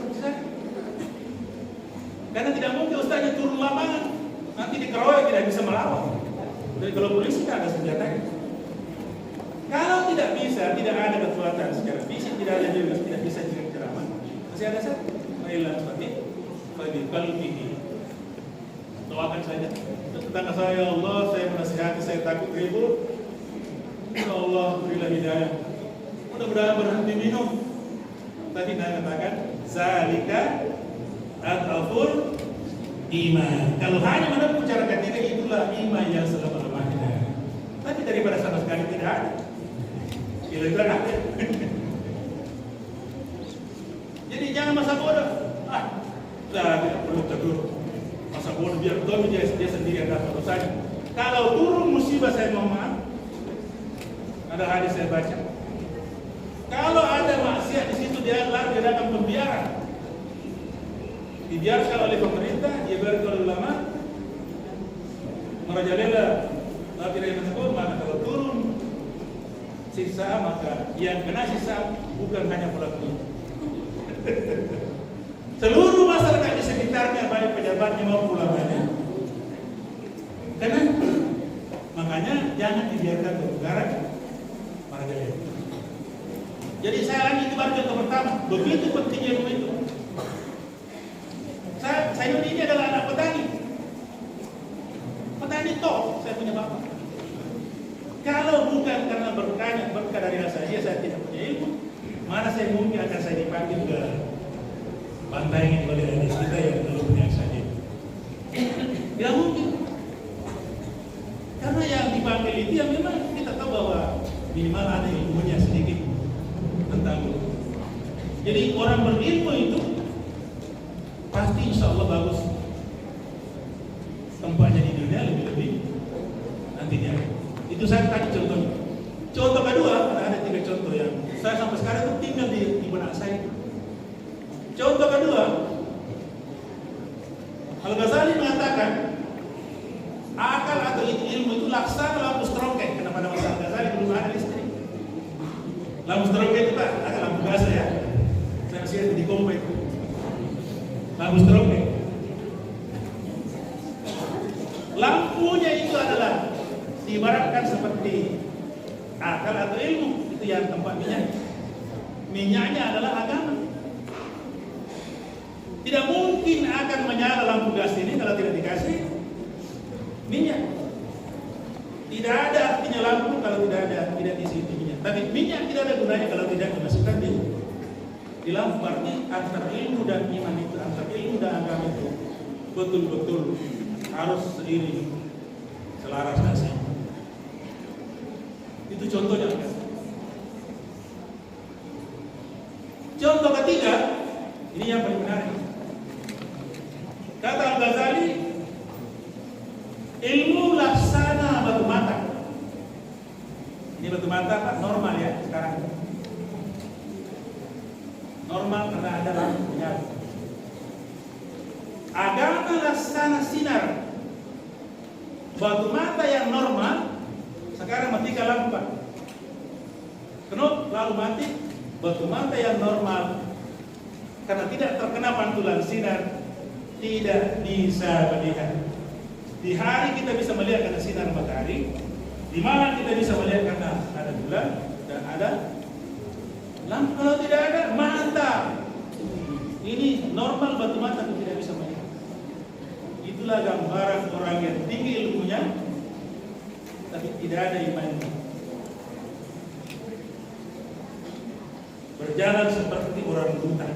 Karena tidak mungkin ustaznya turun lapangan, nanti dikeroyok tidak bisa melawan. Jadi kalau polisi tidak ada senjatanya. Kalau tidak bisa, tidak ada kekuatan secara fisik, tidak ada juga, tidak bisa juga ceramah. Masih ada satu, Mailah seperti bagi kalbihi. Doakan saja. Tetangga saya, ya Allah, saya menasihati, saya takut ribut. Ya Allah, berilah hidayah. Mudah-mudahan berhenti minum. Tadi Nabi katakan zalika adaful iman. Kalau hanya menempuh cara ketiga, itulah iman yang selama-lamanya. Tapi daripada sama sekali tidak ada, kira-kira ada. Jadi jangan masa bodoh. Tidak perlu tegur. Masa bodoh biar dia sendiri yang dapat dosanya. Kalau turun musibah saya mohon maaf. Ada hadis saya baca. Kalau ada maksiat di situ dia akan pembiaran. Dibiarkan oleh pemerintah, dibiarkan oleh ulama, merajalela, tidak tersebut, maka kalau turun siksa, maka yang kena siksa bukan hanya pelakunya. Seluruh masyarakat di sekitarnya, baik pejabatnya maupun ulamanya. Karena makanya jangan dibiarkan bergarang merajalela. Jadi saya lagi itu baru contoh pertama, begitu pentingnya ilmu itu. Saya ini adalah anak petani. Petani toh, saya punya bapak. Kalau bukan karena berkah dari saya tidak punya ilmu. Mana saya mungkin akan saya dipanggil ke pantai oleh adik kita yang belum punya saja. Tidak mungkin. Karena yang dipanggil itu yang memang kita tahu bahwa minimal ada ilmunya sedikit tentang itu. Jadi orang berilmu itu pasti insya Allah bagus tempatnya di dunia lebih-lebih nantinya. Itu saya tadi contohnya. Contoh kedua, ada 3 contoh yang saya sampai sekarang itu tinggal di benak saya. Contoh kedua, Al-Ghazali mengatakan akal atau ilmu itu laksana lampu strongke. Kenapa nama Al-Ghazali belum ada listrik? Lampu strongke itu Pak, ada lampu gas ya. Saya masih di komplek. Lampu strongke. Lampunya itu adalah diibaratkan seperti akal atau ilmu, itu yang tempat minyak. Minyaknya adalah agama. Tidak mungkin akan menyala lampu gas ini kalau tidak dikasih minyak. Tidak ada artinya lampu kalau tidak diisi minyak. Tapi minyak tidak ada gunanya kalau tidak dimasukkan di lampu. Berarti antara ilmu dan iman itu, antara ilmu dan agama itu betul-betul harus seiring, selaras dan seimbang. Itu contohnya. Contoh ketiga, ini yang paling menarik. Kata Al-Ghazali, ilmu laksana batu mata. Ini batu mata Pak, normal ya sekarang. Normal karena ada lampunya. Agama laksana sinar. Batu mata yang normal sekarang matikan lampu Pak. Kenapa lalu mati? Batu mata yang normal karena tidak terkena pantulan sinar tidak bisa melihat. Di hari kita bisa melihat karena sinar matahari, di malam kita bisa melihat karena ada bulan dan ada lampu. Kalau tidak ada mata, ini normal batu mata itu tidak bisa melihat. Itulah gambaran orang yang tinggi ilmunya tapi tidak ada imannya. Berjalan seperti orang buta.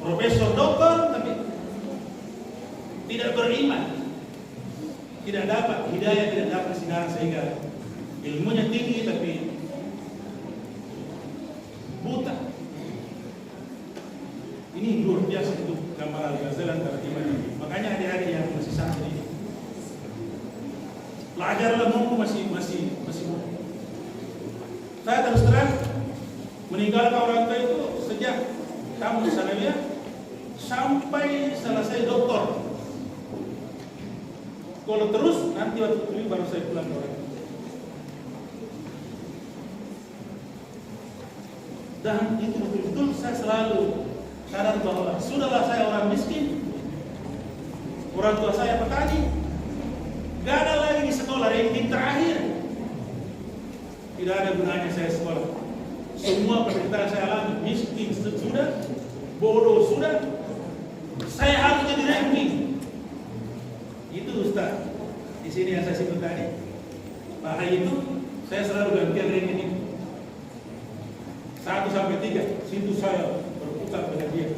Profesor doktor tapi tidak beriman. Tidak dapat hidayah, tidak dapat sinar sehingga ilmunya tinggi tapi buta. Ini luar biasa itu gambaran Al-Ghazali antara iman. Makanya adik-adik yang masih santri ini belajarlah mumpung masih muda. Saya terus terang meninggalkan orang tua itu sejak tahun sanawiyah sampai selesai doktor. Kalau terus nanti waktu itu baru saya pulang ke orang. Dan itu betul-betul saya selalu sadar bahwa sudahlah saya orang miskin, orang tua saya petani, gak ada lagi di sekolah ranking terakhir. Tidak ada gunanya saya sekolah. Semua penderitaan saya alami, miskin sudah, bodoh sudah, saya harus jadi ranking. Itu Ustaz. Di sini yang saya sebut tadi, Pak Hai itu saya selalu gantian ranking itu. 1 sampai 3, situ saya berputar dengan dia.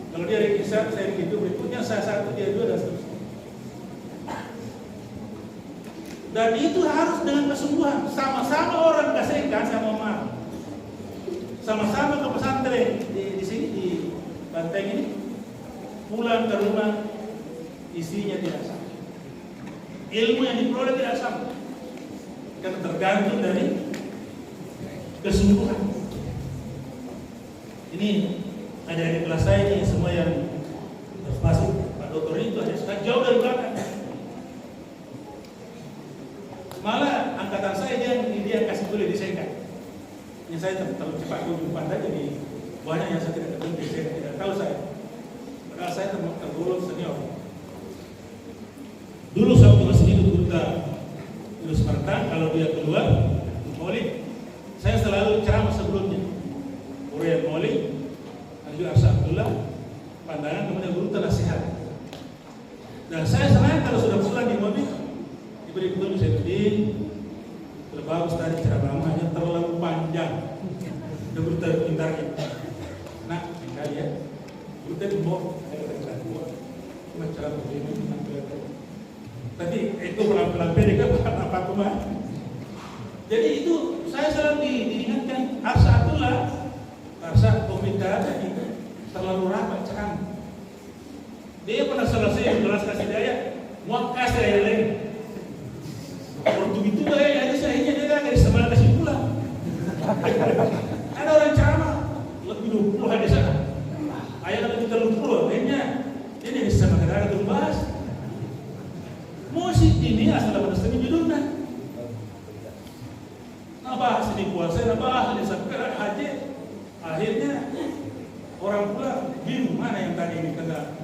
Kalau dia riki 1, saya riki 2, berikutnya saya 1, dia 2 dan seterusnya. Dan itu harus dengan kesungguhan. Sama-sama orang kasihkan, saya mau maaf. Sama-sama ke pesantren di sini di Banteng ini, pulang ke rumah isinya tidak sama. Ilmu yang diperoleh tidak sama. Karena tergantung dari kesungguhan. Ini ada di kelas saya ini semua yang masuk Pak Dokter itu ada sudah jauh dari belakang. Malah angkatan saya dia kasih kuliah di SEKA. Ini saya terlalu cepat jumpa saja jadi banyak yang saya tidak ketemu di SEKA, tidak tahu saya. Padahal saya tergolong senior. Dulu saya masih hidup Duta Yunus Martan, kalau dia keluar Maulid, saya selalu ceramah sebelumnya. Urian Maulid, Anjur Arsa Abdullah, pandangan kemudian guru nasihat. Dan saya senang kalau sudah pulang di mobil, diberi petunjuk saya kalau bagus tadi ceramahnya terlalu panjang. Udah berita pintarnya. Nah, kali ya. Berita di bawah, saya kata cuma ceramah begini nanti. Tadi itu pelan-pelan pendek apa cuma. Jadi itu saya selalu diingatkan Arsa Abdullah, Arsa komika tadi terlalu rapat ceramah. Dia pernah selesai kelas kasih daya, mau kasih daya lain. Waktu itu ada saya dia dari sebelah kasih pulang. Ada orang ceramah lebih 20 hari sana. Ayat lebih 30 lainnya. Ini sama negara itu bahas. Musik ini asal pada seni judulnya. Nah bahas ini puasa, nah bahas ini sakit haji. Akhirnya orang pula bingung mana yang tadi ini kena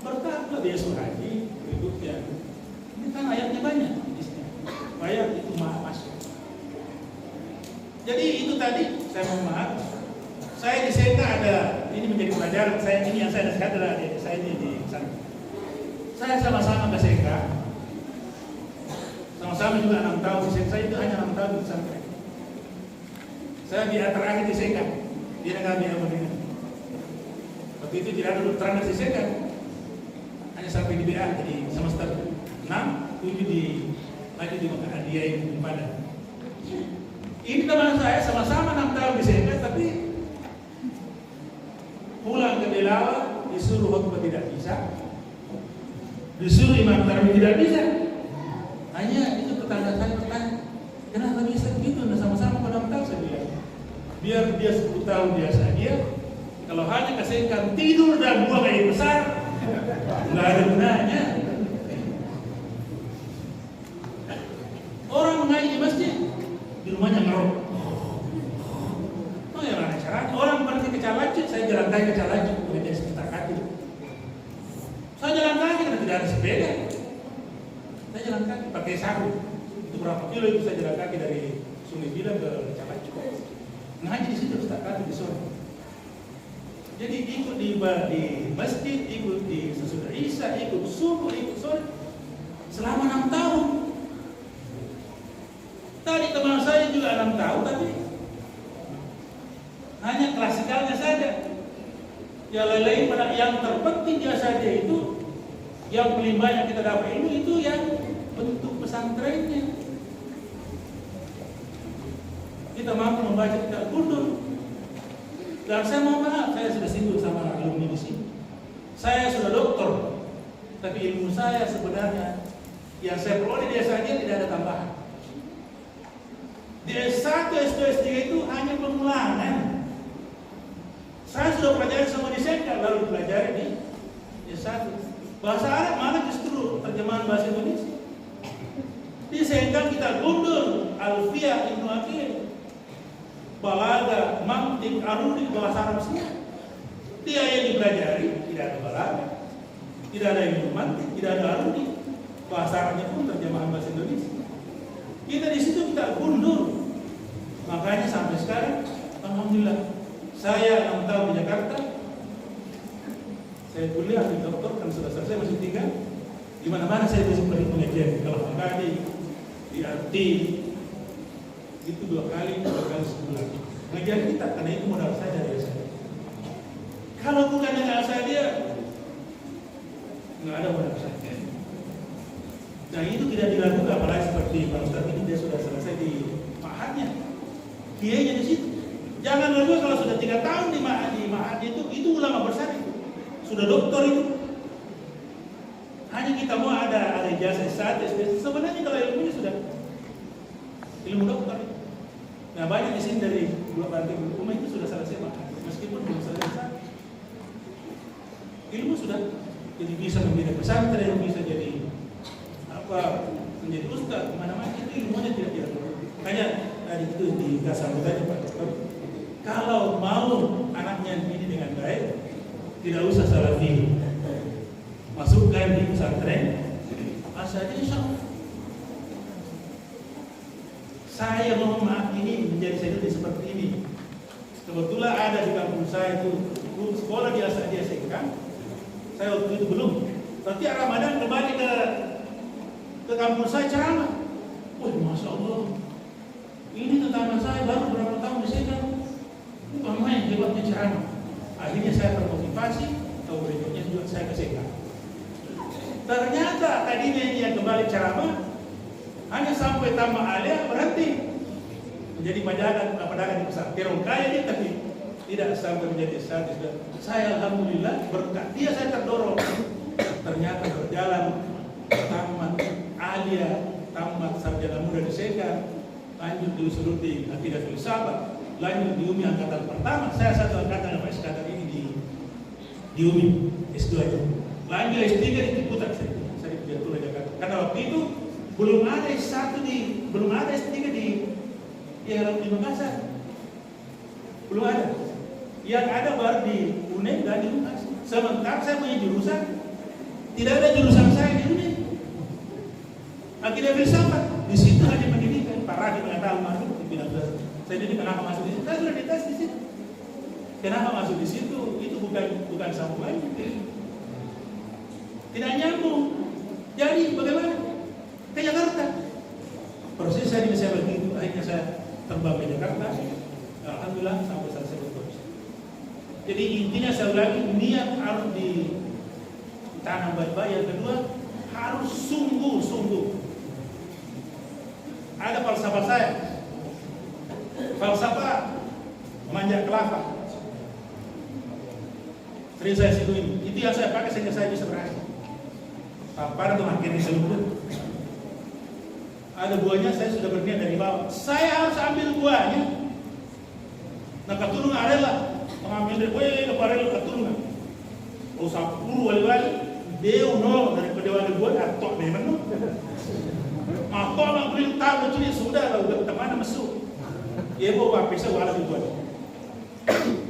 berkata dia suruh haji berikutnya. Ini kan ayatnya banyak. Ayat itu maha masuk. Jadi itu tadi saya mohon maaf. Saya di SEKA ada ini menjadi pelajaran saya ini yang saya nasihat adalah saya ini di sana. Saya sama-sama ke SEKA. Sama-sama juga 6 tahun di SEKA. Saya itu hanya 6 tahun di sana. Saya di terakhir di SEKA. Dia negara biaya mendengar. Waktu itu tidak ada dokteran di SEKA. Hanya sampai di BA jadi semester 6, 7 di lagi di Hadiah yang Padang. Ini teman saya sama-sama 6 tahun di SEKA, tapi pulang ke Belawa disuruh khutbah tidak bisa, disuruh imam tarawih tidak bisa. Hanya itu tetangga saya bertanya, kenapa bisa begitu? Nah sama-sama pada 6 tahun saya bilang, biar dia 10 tahun biasa dia. Kalau hanya kasihkan tidur dan buang air besar, nggak ada gunanya. Orang mengaji di masjid, di rumahnya ngerok. Oh ya mana caranya? Orang pergi ke Calacit, saya jalan kaki ke Calacit, kemudian sekitar kaki. Saya jalan kaki karena tidak ada sepeda. Saya jalan kaki pakai sarung. Itu berapa kilo itu saya jalan kaki dari Sungai Bila ke Calacit. Ngaji di situ sekitar kaki di sore. Jadi ikut di masjid, ikut di sesudah Isya, ikut subuh, ikut sore selama 6 tahun. Tadi teman saya juga 6 tahun, tapi hanya klasikalnya saja. Yang lain pada yang terpenting dia saja itu, yang paling banyak kita dapat ilmu itu yang bentuk pesantrennya. Kita mampu membaca kitab kundur. Dan saya mohon maaf, saya sudah singgung sama alumni di sini. Saya sudah doktor, tapi ilmu saya sebenarnya yang saya peroleh dia saja tidak ada tambahan. Di S1, S2, S3 itu hanya pengulangan. Saya sudah pelajari semua di SEKA, lalu pelajari di S1. Bahasa Arab mana justru terjemahan bahasa Indonesia. Di SEKA kita gundur Alfiyah Ibnu Aqil, Balaga, Mantik, Arudi, bahasa Arab semua. Dia yang dipelajari tidak ada balaga, tidak ada ilmu mantik, tidak ada arudi. Bahasa Arabnya pun terjemahan bahasa Indonesia. Kita di situ kita kundur. Makanya sampai sekarang, alhamdulillah, saya 6 tahun di Jakarta. Saya kuliah di dokter kan sudah selesai masih 3. Di mana-mana saya bisa beri pengajian. Kalau di RT itu 2 kali sebulan. Mengajar kita, karena itu modal saya dari saya. Kalau bukan dengan saya dia, nggak ada modal saya. Nah itu tidak dilakukan, apalagi seperti Pak Ustadz ini dia sudah selesai di ma'hadnya, kiainya di situ. Jangan lupa kalau sudah 3 tahun di ma'had itu ulama besar itu, sudah doktor itu. Hanya kita mau ada ijazah S1, S2. Sebenarnya kalau ilmunya sudah ilmu dokter. Nah banyak di sini dari 2 banting rumah itu sudah selesai ma'had, meskipun belum selesai. Ilmu sudah jadi bisa membina pesantren, bisa jadi menjadi ustaz, kemana-mana itu ilmunya tidak diatur. Makanya tadi itu di kasambut aja Pak Dokter. Kalau mau anaknya ini dengan baik, tidak usah salafi, masukkan di pesantren, asal insya Allah. Saya mohon maaf ini menjadi saya seperti ini. Kebetulan ada di kampung saya itu sekolah di SMK. Saya waktu itu belum. Tapi Ramadan kembali ke kampung saya ceramah. Wah, masya Allah. Ini tetangga saya baru berapa tahun di sini. Pemain hebatnya ceramah. Akhirnya saya termotivasi. Tahu berikutnya juga saya ke SMK. Ternyata tadinya dia kembali ceramah, hanya sampai tamat alia berhenti menjadi pedagang di pasar. Terong kaya dia tapi tidak sampai menjadi status. Saya alhamdulillah berkat dia saya terdorong. Ternyata berjalan tamat alia, tamat sarjana muda di SEKA, lanjut di Usuluti Akidah Filsafat, lanjut di UMI angkatan pertama. Saya satu angkatan apa sekarang ini di UMI S2 itu. Lanjut S3 di Ciputat saya di Jakarta Jakarta. Karena waktu itu belum ada S1 belum ada S3 di Makassar. Belum ada. Yang ada baru di UNED dan di UNAS. Sementara saya punya jurusan, tidak ada jurusan saya di UNED. Akidah Filsafat, di situ hanya pendidikan. Pak Radi mengatakan masuk di bidang filsafat. Saya jadi kenapa masuk di situ? Saya sudah dites di situ. Kenapa masuk di situ? Itu bukan sambungannya. Tidak nyambung. Jadi bagaimana? Ke Jakarta. Proses saya begitu. Akhirnya saya terbang ke Jakarta. Alhamdulillah sampai selesai berproses. Jadi intinya saya ulangi, niat harus ditanam baik-baik. Yang kedua harus sungguh-sungguh. Ada falsafah saya, falsafah manjat kelapa. Sering saya situ ini. Itu yang saya pakai sehingga saya bisa berhasil. Pada tuh akhirnya seluruh. Ada buahnya saya sudah berniat dari bawah. Saya harus ambil buahnya. Nah keturungan adalah mengambil dari buahnya kepada keturungan. Oh 10 wali-wali, dia daripada wali buat atau memang no. Maka orang beli tahu macam ni sudah lah udah teman masuk. Dia bawa pisau wala dibuat.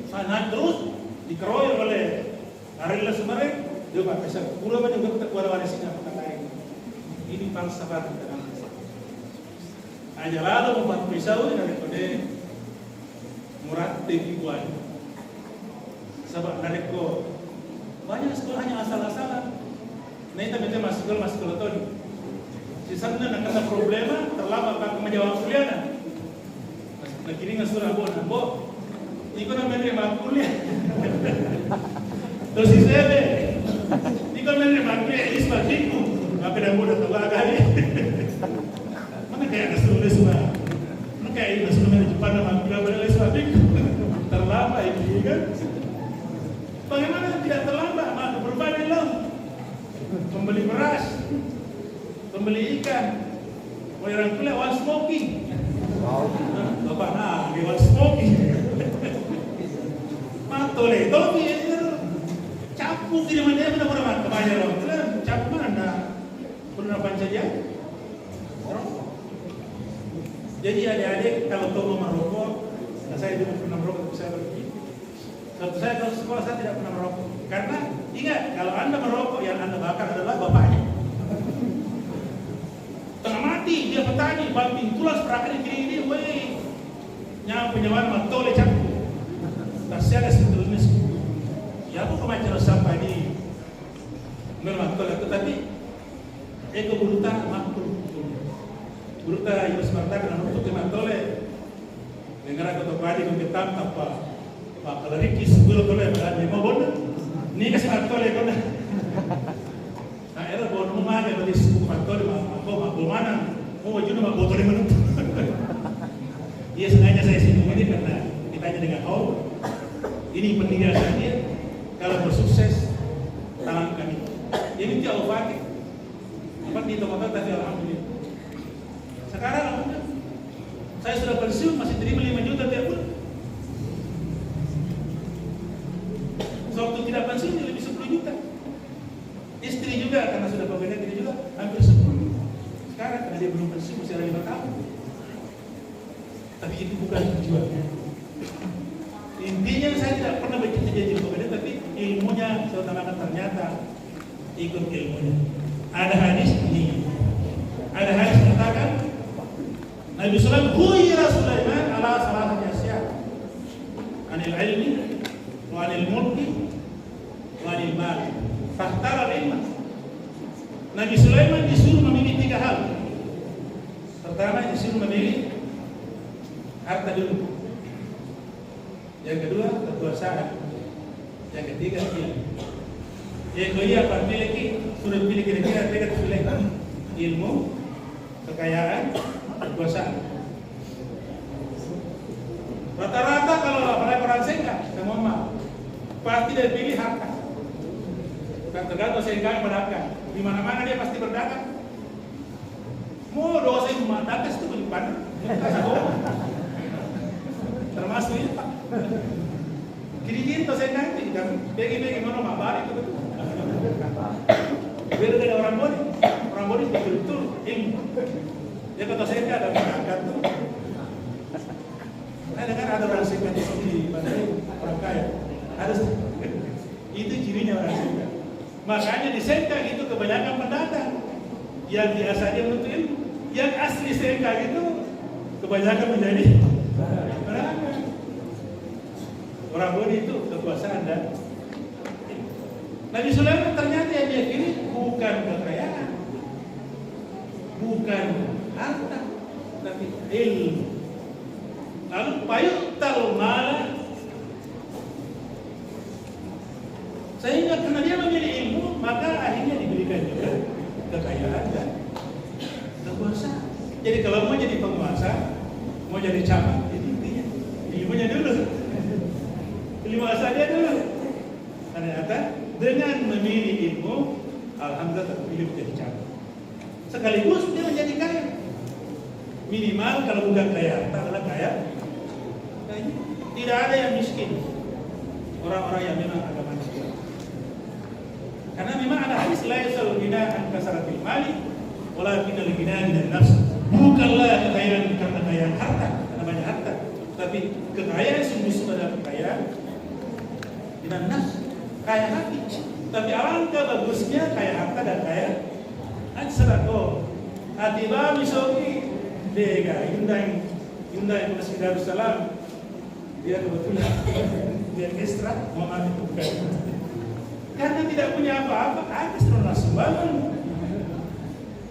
Sana terus dikeroyok oleh Arila Sumarek. Dia bawa pisau. Pura banyak juga wala-wala sini apa kata ini falsafah kita. Aja lalu membuat pisau daripada murad dibuat. Sebab nareko banyak sekolahnya asal-asalan. Nah itu betul masuk sekolah tadi. Di sana nak kena problema terlambat pak menjawab kuliah. Nak kini ngasur abo, ikut nak menerima kuliah. Terus saya ikut menerima kuliah ini sebabku. Apa dah muda terlalu kali. Mana kayak ngasur semua. Mana kayak ngasur mana Jepang nama kuliah pada sebabku terlambat ini kan. Bagaimana tidak terlambat? Berbagai laut. Membeli beras, membeli ikan, orang kuliah one smoking. Bapak nah, dia one smoking. Matole, topi itu capu di mana dia mana kebanyakan orang. Itu capu mana? Pernah pancaja? Jadi adik-adik kalau tahu merokok, saya dulu pernah merokok, saya berhenti. Suatu saya kalau sekolah saya tidak pernah merokok. Karena ingat, kalau Anda merokok yang Anda bakar adalah bapaknya. Tengah mati, dia petani, banting tulas perakan ini, weh. Nyampe nyawan matole capu. Tasya ada sebetulnya sih. Ya aku kemarin sampai di matole, tetapi eko burutan makhluk. Buruta Yunus Marta dengan untuk matole. Dengar aku tadi kau ketam apa kalau Ricky sebelum kau lepas mau bodoh, ni kasih faktor le kau dah. Nah era bodoh mana kalau di sebut faktor mau mana, mau wujud mau bodoh le mana. Dia sengaja saya singgung ini karena ditanya dengan ini pendidikan dia kalau bersukses tangan kami. Ini jauh pakai. Apa di tempat tapi alhamdulillah. Sekarang saya sudah pensiun masih terima 5 juta tiap bulan. Waktu tidak pensiun lebih 10 juta. Istri juga karena sudah pegawai negeri juga hampir 10. Sekarang karena dia belum pensiun masih ada 5 tahun. Tapi itu bukan tujuannya. Intinya saya tidak pernah berjanji kepada dia, tapi ilmunya saya utamakan ternyata ikut ilmunya. Ada hadis ini. Ada hadis mengatakan Nabi Sulaiman khuyira Sulaiman ala salatati asya. Anil ilmi wa anil mulki wa anil mal. Fakhtara ilma. Nabi Sulaiman disuruh memilih 3 hal. Pertama disuruh memilih harta dulu. Yang kedua kekuasaan. Yang ketiga ilmu. Yang kedua apa miliki? Sudah pilih kira-kira mereka pilih ilmu, kekayaan, kekuasaan. Rata-rata kalau orang sengkak, sama mama pasti dia pilih harta. Tergantung sengkak berdagang. Di mana-mana dia pasti berdagang. Mau doa saya rumah dagang itu beli panah. Termasuk itu Pak. Kiri-kiri tuh saya nanti kan bagi-bagi mana mak balik itu betul. Beda dari orang bodi betul-betul ilmu. Dia kata saya ada berangkat tuh. Saya dengar ada orang singkat di sini Bandai orang kaya. Ada itu cirinya orang singkat. Makanya di singkat itu kebanyakan pendatang yang biasa dia menuntut ilmu. Yang asli singkat itu kebanyakan menjadi pendatang. Orang bodi itu kekuasaan dan Nabi Sulaiman ternyata yang dia pilih bukan kekayaan, bukan harta, tapi ilmu. Lalu payutal malah, sehingga karena dia memilih ilmu, maka akhirnya diberikan juga kekayaan dan kekuasaan. Jadi kalau mau jadi penguasa, mau jadi camat, jadi intinya ilmunya dulu, ilmu asalnya dulu. Ternyata dengan memilih ilmu, alhamdulillah terpilih menjadi camat. Sekaligus dia menjadi kaya. Minimal kalau bukan kaya harta adalah kaya. Tidak ada yang miskin. Orang-orang yang memang agama Islam. Karena memang ada hadis la yasul ghina an kasratil mali walakin al-ghina min an-nafs. Bukanlah kekayaan karena kekayaan harta, karena banyak harta, tapi kekayaan sungguh-sungguh adalah kekayaan dengan nafs, kaya hati. Tapi alangkah bagusnya kaya harta dan kaya hati sedekah. Hati ba misogi dega Hyundai Masjid Darussalam dia kebetulan dia ekstra mau ambil bukan karena tidak punya apa-apa ada setelah sumbangan,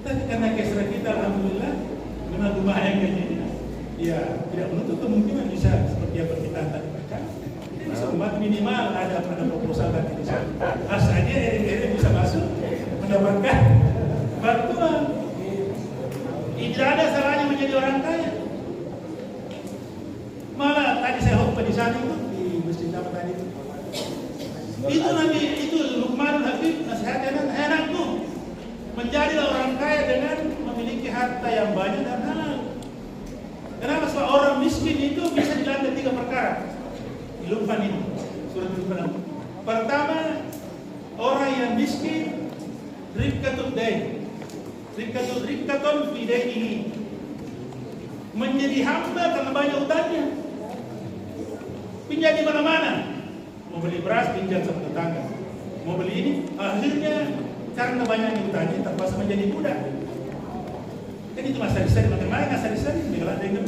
tapi karena ekstra kita alhamdulillah dengan rumah yang kayaknya ya tidak menutup kemungkinan bisa seperti yang kita tadi baca bisa membuat minimal ada proposal tadi di sana asalnya RRI bisa masuk mendapatkan bantuan. Tidak ada salahnya menjadi orang kaya. Malah tadi saya khutbah di sana itu di masjid apa tadi itu Nabi itu Luqmanul Hakim nasihatnya anakku menjadi orang kaya dengan memiliki harta yang banyak dan halal. Kenapa? Sebab orang miskin itu bisa dilanda 3 perkara. Di Luqman ini surat Luqman. Pertama, orang yang miskin rikatul dain. Rikaton fi dainihi, menjadi hamba karena banyak utangnya. Pinjam di mana-mana. Mau beli beras pinjam sama tetangga. Mau beli ini akhirnya karena banyak utangnya terpaksa menjadi budak. Kan itu masa sari bagaimana sari-sari dengan ada yang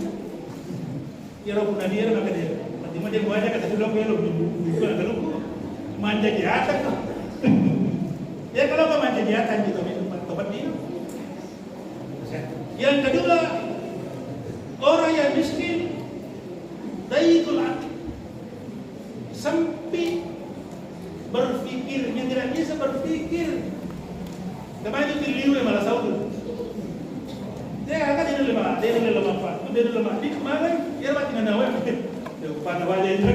ya roh nadir maka dia. Cuma dia buahnya kata dulu aku lalu manja di atas. Ya kalau kau manja di atas gitu tobat dia. Yang kedua, orang yang miskin Kemarin itu liu yang malah Saudi. Dia kan dia lemah Pak. Dia lemah. Di kemarin dia mati dengan awal. Dia pada wajah itu.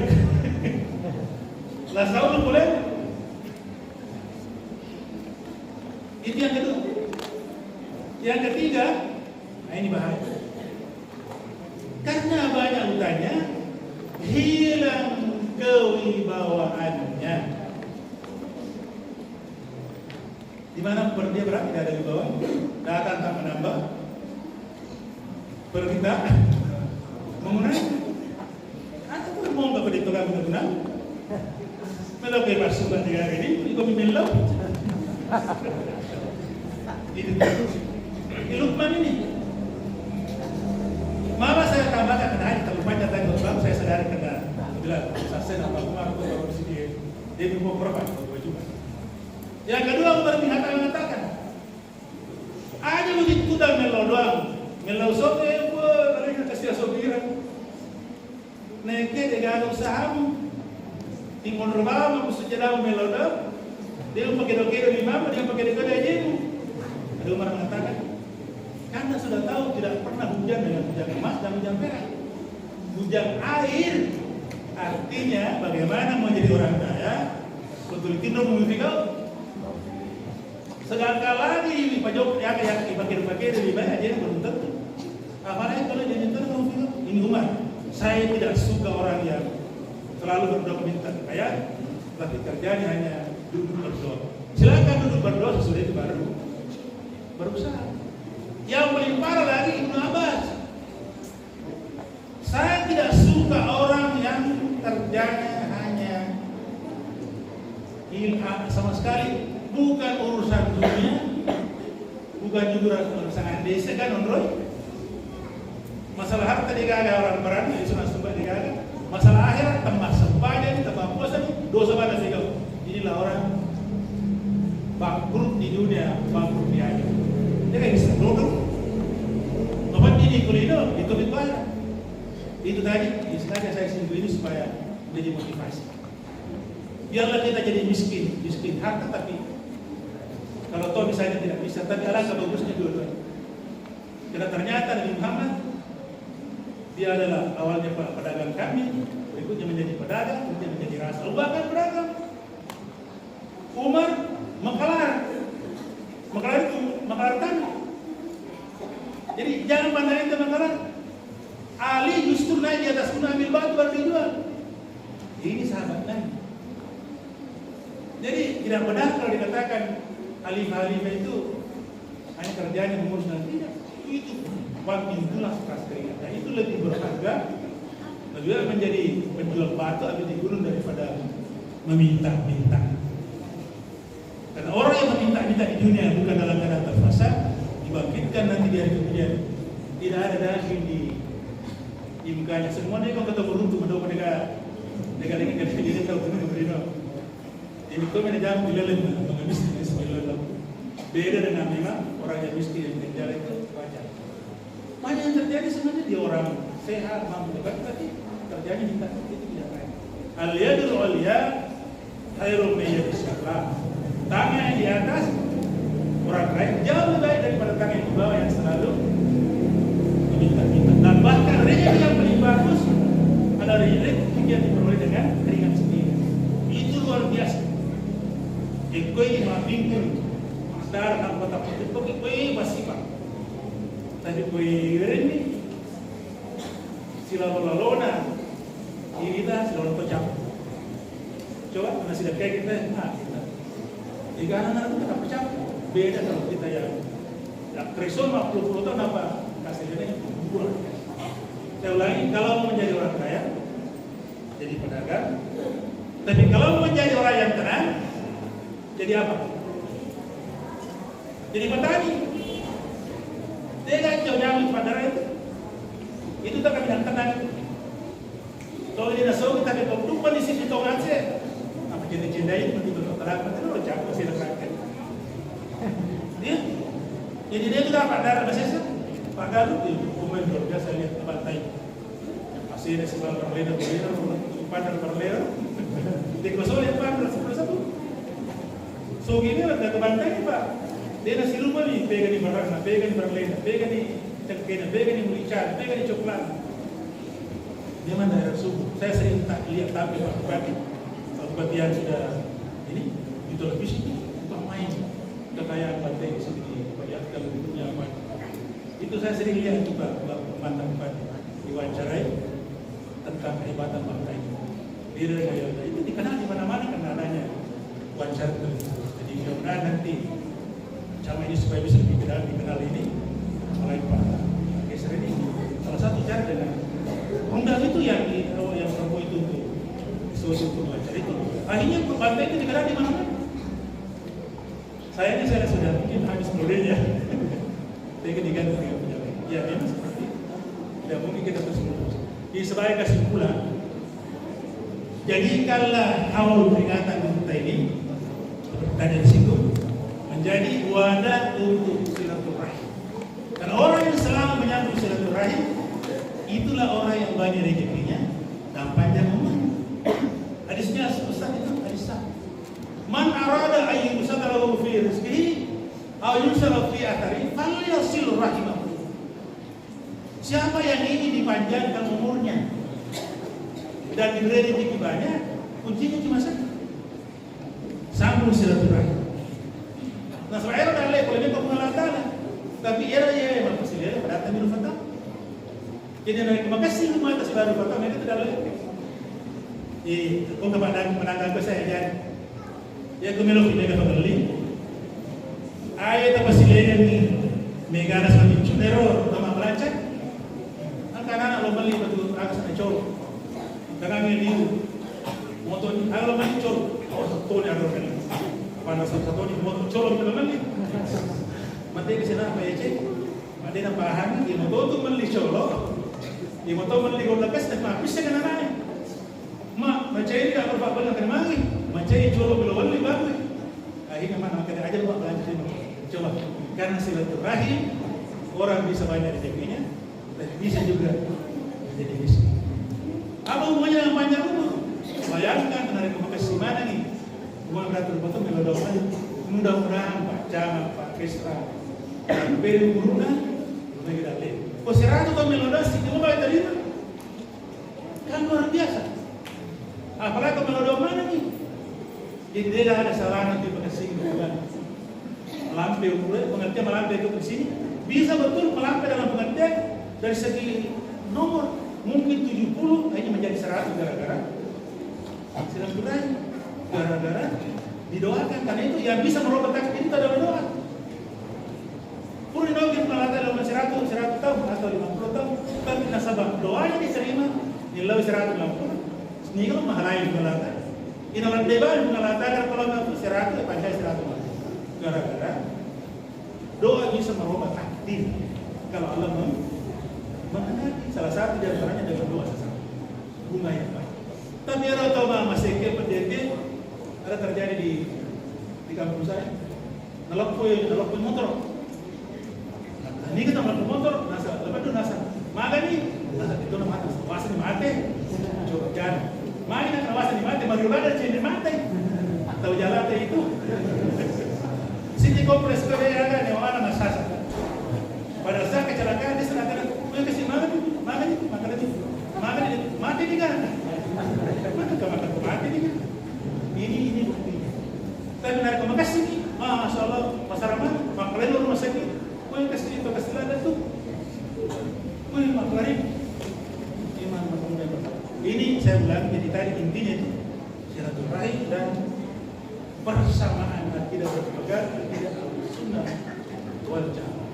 Lah Saudi boleh. Itu yang kedua. Yang ketiga, nah ini bahaya. Karena banyak utangnya, hilang kewibawaannya. Di mana dia berada tidak ada wibawa, datang tak menambah, perminta mengurangi. Atau pun mau nggak pergi tukang mengurangi? Melo bebas suka dengan ini, ikut melo. Itu Lukman ini. Mama saya tambahkan karena terlalu banyak tadi Lukman saya sadari karena bilang saya nampak Umar itu baru sini dia mau berapa juga. Yang kedua Umar mengatakan aja begitu dah melo doang, melo sote mereka kasih sopiran. Neke dengan usahamu tinggal rumah mau sejadah melo doang. Dia pakai dokter di mama dia pakai dokter aja. Ada Umar mengatakan, karena sudah tahu tidak pernah hujan dengan hujan emas dan hujan perak. Hujan air, artinya bagaimana menjadi orang kaya, betul tidak memiliki kau. Sedangkan lagi Pak Jokowi yang dipakai lebih banyak aja belum tentu. Apalagi kalau dia nyentuh kamu bilang, ini Umar, saya tidak suka orang yang selalu berdokumentan kaya, tapi kerjanya hanya duduk berdoa. Silakan duduk berdoa sesudah itu baru berusaha. Yang paling parah lagi Ibnu Abbas. Saya tidak suka orang yang kerjanya hanya sama sekali bukan urusan dunia, bukan juga urusan desa kan Roy. Masalah harta digagal orang berani, sunat sumpah digagal. Masalah akhirat tambah sempadan, tambah puasa, dosa pada sih kau. Inilah orang bangkrut di dunia, bangkrut di akhirat. Dia kan bisa duduk. Bapak ini kulino, itu dibayar. Itu tadi, istilahnya saya singgung ini supaya jadi motivasi. Biarlah kita jadi miskin harta tapi kalau toh misalnya tidak bisa, tapi alangkah bagusnya dua-duanya. Karena ternyata Nabi Muhammad dia adalah awalnya pedagang kami, berikutnya menjadi pedagang, kemudian menjadi rasul, bahkan pedagang. Umar makalar itu tanah. Jadi jangan pandang itu makalar. Ali justru naik di atas gunung ambil batu baru dijual. Ini sahabat Nabi. Jadi tidak benar kalau dikatakan Khalifah itu hanya kerjanya mengurus dan tidak. Itu paling jelas sekali. Nah, itu lebih berharga. Lebih menjadi penjual batu ambil di gunung daripada meminta-minta. Karena orang yang meminta-minta di dunia bukan dalam keadaan terpaksa, dibangkitkan nanti di hari kemudian. Tidak ada daging di mukanya. Semua dia kalau ketemu runtuh mendoa mereka ingin dia tahu benar benar. Jadi kau mana jam dilalim dengan miskin Bismillah. Beda dengan memang orang yang miskin yang penjara itu wajar. Banyak yang terjadi sebenarnya dia orang sehat mampu tapi terjadi minta itu tidak baik. Al-yadul ulya khairun min yadis syaflah. Tangan yang di atas orang lain jauh lebih baik daripada tangan yang di bawah yang selalu meminta-minta. Dan bahkan rezeki yang paling bagus adalah rezeki yang diperoleh dengan keringat sendiri. Itu luar biasa. Ekoi mabingkul dar anggota putih koi masih pak. Tapi koi ini sila lalona ini kita sila pecah. Coba masih ada kayak kita, kita. Jika anak-anak itu tak pecah, beda kalau kita yang Krison 50 tahun apa hasilnya bulan. Saya ulangi, kalau mau menjadi orang kaya, jadi pedagang. Tapi kalau mau menjadi orang yang tenang, jadi apa? Jadi petani. Dia kan jauh-jauh pada itu. Itu tak kami yang tenang. Kalau dia nasau kita ke tumpah di sini tahu aja. Apa cinta itu begitu terang, betul loh jangan masih terangkan. Dia, jadi dia itu dapat darah besar. Pak Galuh itu pemain luar biasa lihat pantai. Masih ada sebuah berleda, pandang berleda. Di kosong lihat pandang sebelah satu. So gini lah ke pantai Pak. Dia nasi rumah ni pega ni barang, pega ni berlena, pega ni cengkena, pega ni merica, pega ni coklat. Dia mana daerah subuh. Saya sering tak lihat tapi pagi yang sudah ini di televisi untuk main kekayaan pantai di sini, perlihatkan bentuknya apa. Itu saya sering lihat juga mantan bupati diwawancarai tentang kehebatan pantai. Dia itu dikenal di mana-mana karena adanya wawancara televisi. Jadi mudah-mudahan nanti sama ini supaya bisa lebih dikenal ini oleh Pak Geser ini. Salah satu cara dengan undang itu yang perempuan itu untuk untuk wawancara itu. Akhirnya pantai itu dikenal di mana-mana. Saya sudah mungkin habis pelurinya. Saya diganti dengan pejabat. Ya memang seperti itu. Tidak mungkin kita terus menerus. Di sebagai kesimpulan, jadikanlah haul peringatan kita ini dari situ menjadi wadah untuk silaturahim. Dan orang yang selalu menyambung silaturahim, itulah orang yang banyak rezekinya dan panjang umur. Hadisnya Ustaz itu hadis sah. Man arada ayyu sadalahu fi rizqihi aw yusara fi athari falyasil rahimahu. Siapa yang ingin dipanjangkan umurnya dan diberi rezeki banyak, kuncinya cuma satu. Sambung silaturahim. Nah, sebenarnya dah leh boleh kau mengalah tanah, tapi era ya memang pasti dia pada datang di rumah. Jadi nak terima kasih rumah atas baru kota mereka tidak leh. Kau kepada menangkan ke saya jadi. Ya kau melok ini kalau beli. Ayat apa sih ni? Megana seperti cunero nama belajar. Anak-anak lo beli betul atas cor. Jangan ini motor kalau beli cor, oh yang ada kan. Pada satu ni motor cor kalau beli. Mati di sana apa ya cek? Mati nak paham di motor tu beli cor. Di motor beli gol lepas tak habis kan anak. Macam ini tak berapa banyak kena mari. Macam ini cor belum beli bagus. Akhirnya mana kena ajar buat belanja ni. Coba karena silaturahim orang bisa banyak rezekinya dan bisa juga jadi miskin. Apa hubungannya dengan panjang umur? Bayangkan dari Bekasi mana nih? Uang beratur betul melodokkan. Mudah-mudahan Pak Camat, Pak Kesra, dan Beri Muruna, boleh kita lihat. Koserato atau melodasi, kamu boleh terima? Kan luar biasa. Apalagi kalau melodok mana nih? Jadi dia ada salah nanti Bekasi bukan. Melampai ukuran, pengertian melampai itu ke sini. Bisa betul melampai dalam pengertian dari segi nomor mungkin 70 hanya menjadi 100 gara-gara silaturahim, gara-gara didoakan. Karena itu yang bisa merubah takdir itu adalah doa. Pun doa kita melakukan dalam 100 tahun atau 50 tahun, tapi nasabah doanya diterima nilai 150. Ini kalau mahalain melakukan. Inalan debat mengatakan kalau itu 100 panjang 100. Gara-gara doa bisa merubah takdir. Kalau Allah mengenai salah satu di antaranya dengan doa sesama bunga yang baik. Tapi ada tahu masih ke pendidik ada terjadi di kampung saya. Nalapui motor. Ini kita nalapui motor, nasa lepas itu nasa. Maka ni nasa itu nama atas. Wasa ni mati. Coba jalan. Mari nak wasa ni mati. Mari ada cendera mati. Tahu jalan itu. Sini kompres ke daerah ada yang mana nasasa. Pada saat kecelakaan dia serahkan, "Kau kasih makan mati ni kan?" Mana kau makan mati ni kan? Ini buktinya. Tapi nak kau makasih ni, masya Allah, masyarakat, maklum rumah sakit, kau yang kasih itu kasih lada tu, kau yang maklum iman maklum. Ini saya bilang jadi tadi intinya itu silaturahim dan persamaan tidak berpegang tidak sunnah wal jamaah.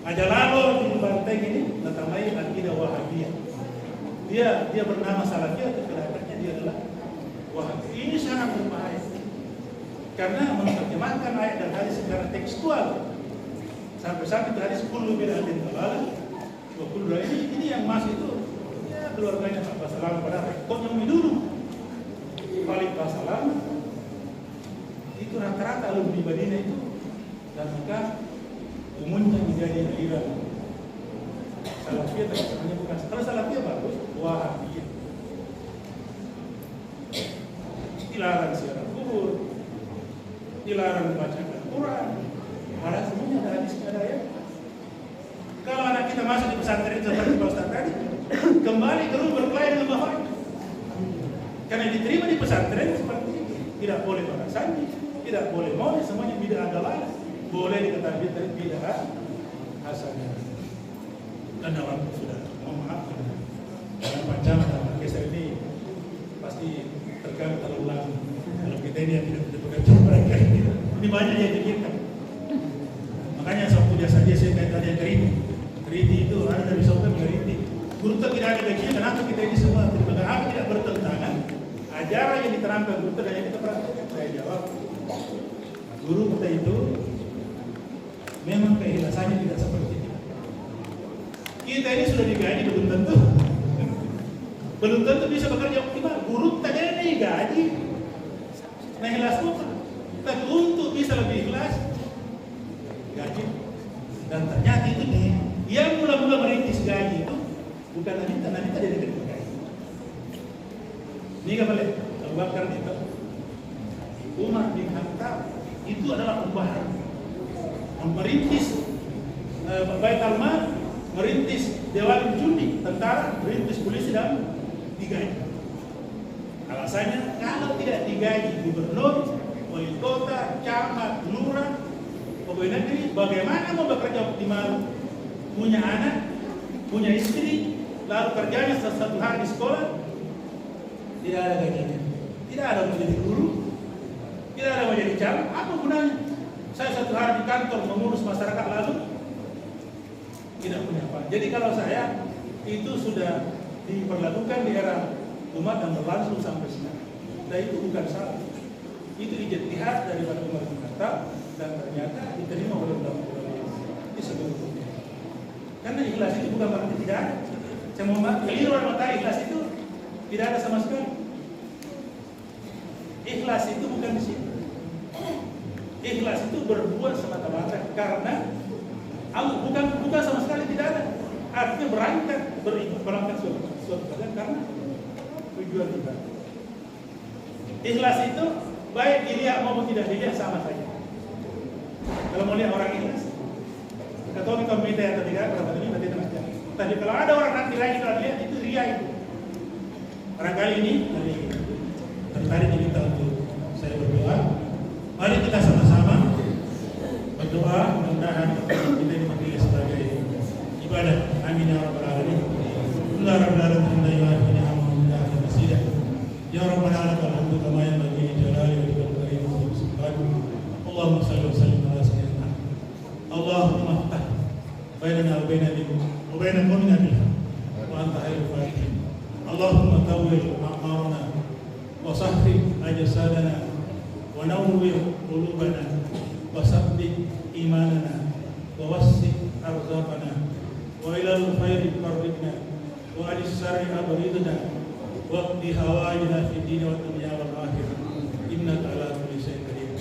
Aja lalu di Banten ini namanya akidah Wahabiyah. Dia bernama Salafiyah tapi kelahirannya dia adalah Wahabi. Ini sangat berbahaya karena menerjemahkan ayat dan hadis secara tekstual sampai hadis kullu bid'atin dhalalah wa kullu ini yang masih itu ya keluarganya Pak Salam pada rektornya dulu paling Pak Salam itu rata-rata alumni Madinah itu dan maka umumnya menjadi aliran Salafiyah, tapi sebenarnya bukan. Kalau Salafiyah bagus, Wahabiyah. Dilarang siaran kubur, dilarang membaca Al-Quran, padahal semua kita masuk di pesantren seperti Pak Ustaz tadi, kembali terus berkelahi dengan bapak. Karena diterima di pesantren seperti itu, tidak boleh makan sandi, tidak boleh mau, semuanya bid'ah adalah boleh diketahui dari bid'ah asalnya. Karena waktu sudah memaafkan. Dalam panjang dalam kisah ini pasti terkait terlalu lama. Kalau kita ini yang tidak bekerja mereka ini banyak yang dipikirkan. Makanya waktu biasa dia saya kaitan yang keriti itu ada dari sopan keriti. Guru tidak ada gajinya, kenapa kita ini semua terima kasih tidak bertentangan ajaran yang diterangkan guru dan yang kita praktekkan. Saya jawab, guru kita itu memang keikhlasannya tidak seperti itu. Kita ini sudah digaji belum tentu bisa bekerja optimal. Guru tanya ini gaji, nah ikhlas itu, tapi untuk bisa lebih ikhlas gaji. Dan ternyata itu nih, yang mula-mula merintis gaji itu bukan Anita dia diterima gaji. Ini nggak boleh. Abu Bakar itu, Umar bin Khattab itu adalah pembaharan, merintis Baitul Mal, merintis Dewan Judi, tentara, merintis polisi dan digaji. Alasannya kalau tidak digaji gubernur, wali kota, camat, lurah, pegawai negeri, bagaimana mau bekerja optimal? Punya anak, punya istri, lalu kerjanya satu hari di sekolah, tidak ada gajinya, tidak ada menjadi guru, tidak ada menjadi camat, apa gunanya? Saya satu hari di kantor mengurus masyarakat lalu tidak punya apa. Jadi kalau saya itu sudah diperlakukan di era umat dan berlangsung sampai sekarang. Dan itu bukan salah. Itu ijtihad daripada Umar bin Khattab dan ternyata diterima oleh ulama-ulama di seluruh dunia. Karena ikhlas itu bukan berarti tidak ada. Saya mohon maaf, keliru orang mengatakan ikhlas itu tidak ada sama sekali. Ikhlas itu bukan di sini. Ikhlas itu berbuat semata-mata karena Allah, bukan sama sekali tidak ada. Artinya berangkat suatu badan karena tujuan ibadah. Ikhlas itu baik dilihat maupun tidak dilihat sama saja. Kalau mau lihat orang ikhlas, atau kita minta atau tidak, berapa berarti macam. Tapi kalau ada orang nanti lagi kalau lihat itu ria itu. Barangkali ini dari tertarik diminta untuk saya berdoa. Mari kita sama-sama berdoa mudah-mudahan kita dipanggil sebagai ibadah. Amin ya rabbal alamin. Ya rabbal alamin ya ilahi hamdulillah masjidah. Ya rabbal alamin alhamdu kama yanbaghi li jalali wajhika al-karim wa subhanahu. Allahumma shalli wa sallim ala sayyidina. Allahumma iftah bainana wa baina wa baina qawmina bil wa anta khairul fatihin. Allahumma tawwil a'marana wa sahhi ajsadana wa nawwir qulubana wa sabbit imanana wa wassi arzaqana wa ila al-khairi qarribna wa al-sharri abridna wa qdi hawaijna fi din wa dunya wal akhirah innaka ala kulli syai'in qadir.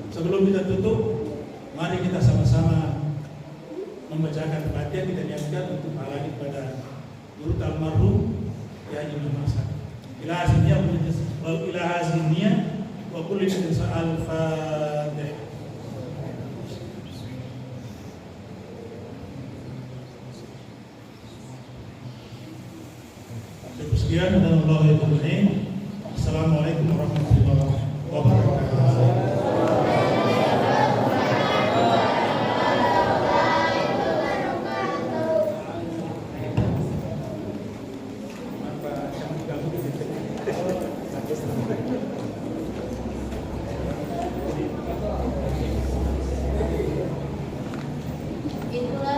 Sebelum kita tutup, mari kita sama-sama membacakan Fatihah. Kita niatkan untuk pahala kepada guru almarhum Kiai Haji Muhammad Hasan. Ila haziniyah wa kulli al-Fatihah. Sekian dan Allah ya Tuhan. Assalamualaikum warahmatullahi wabarakatuh. Itulah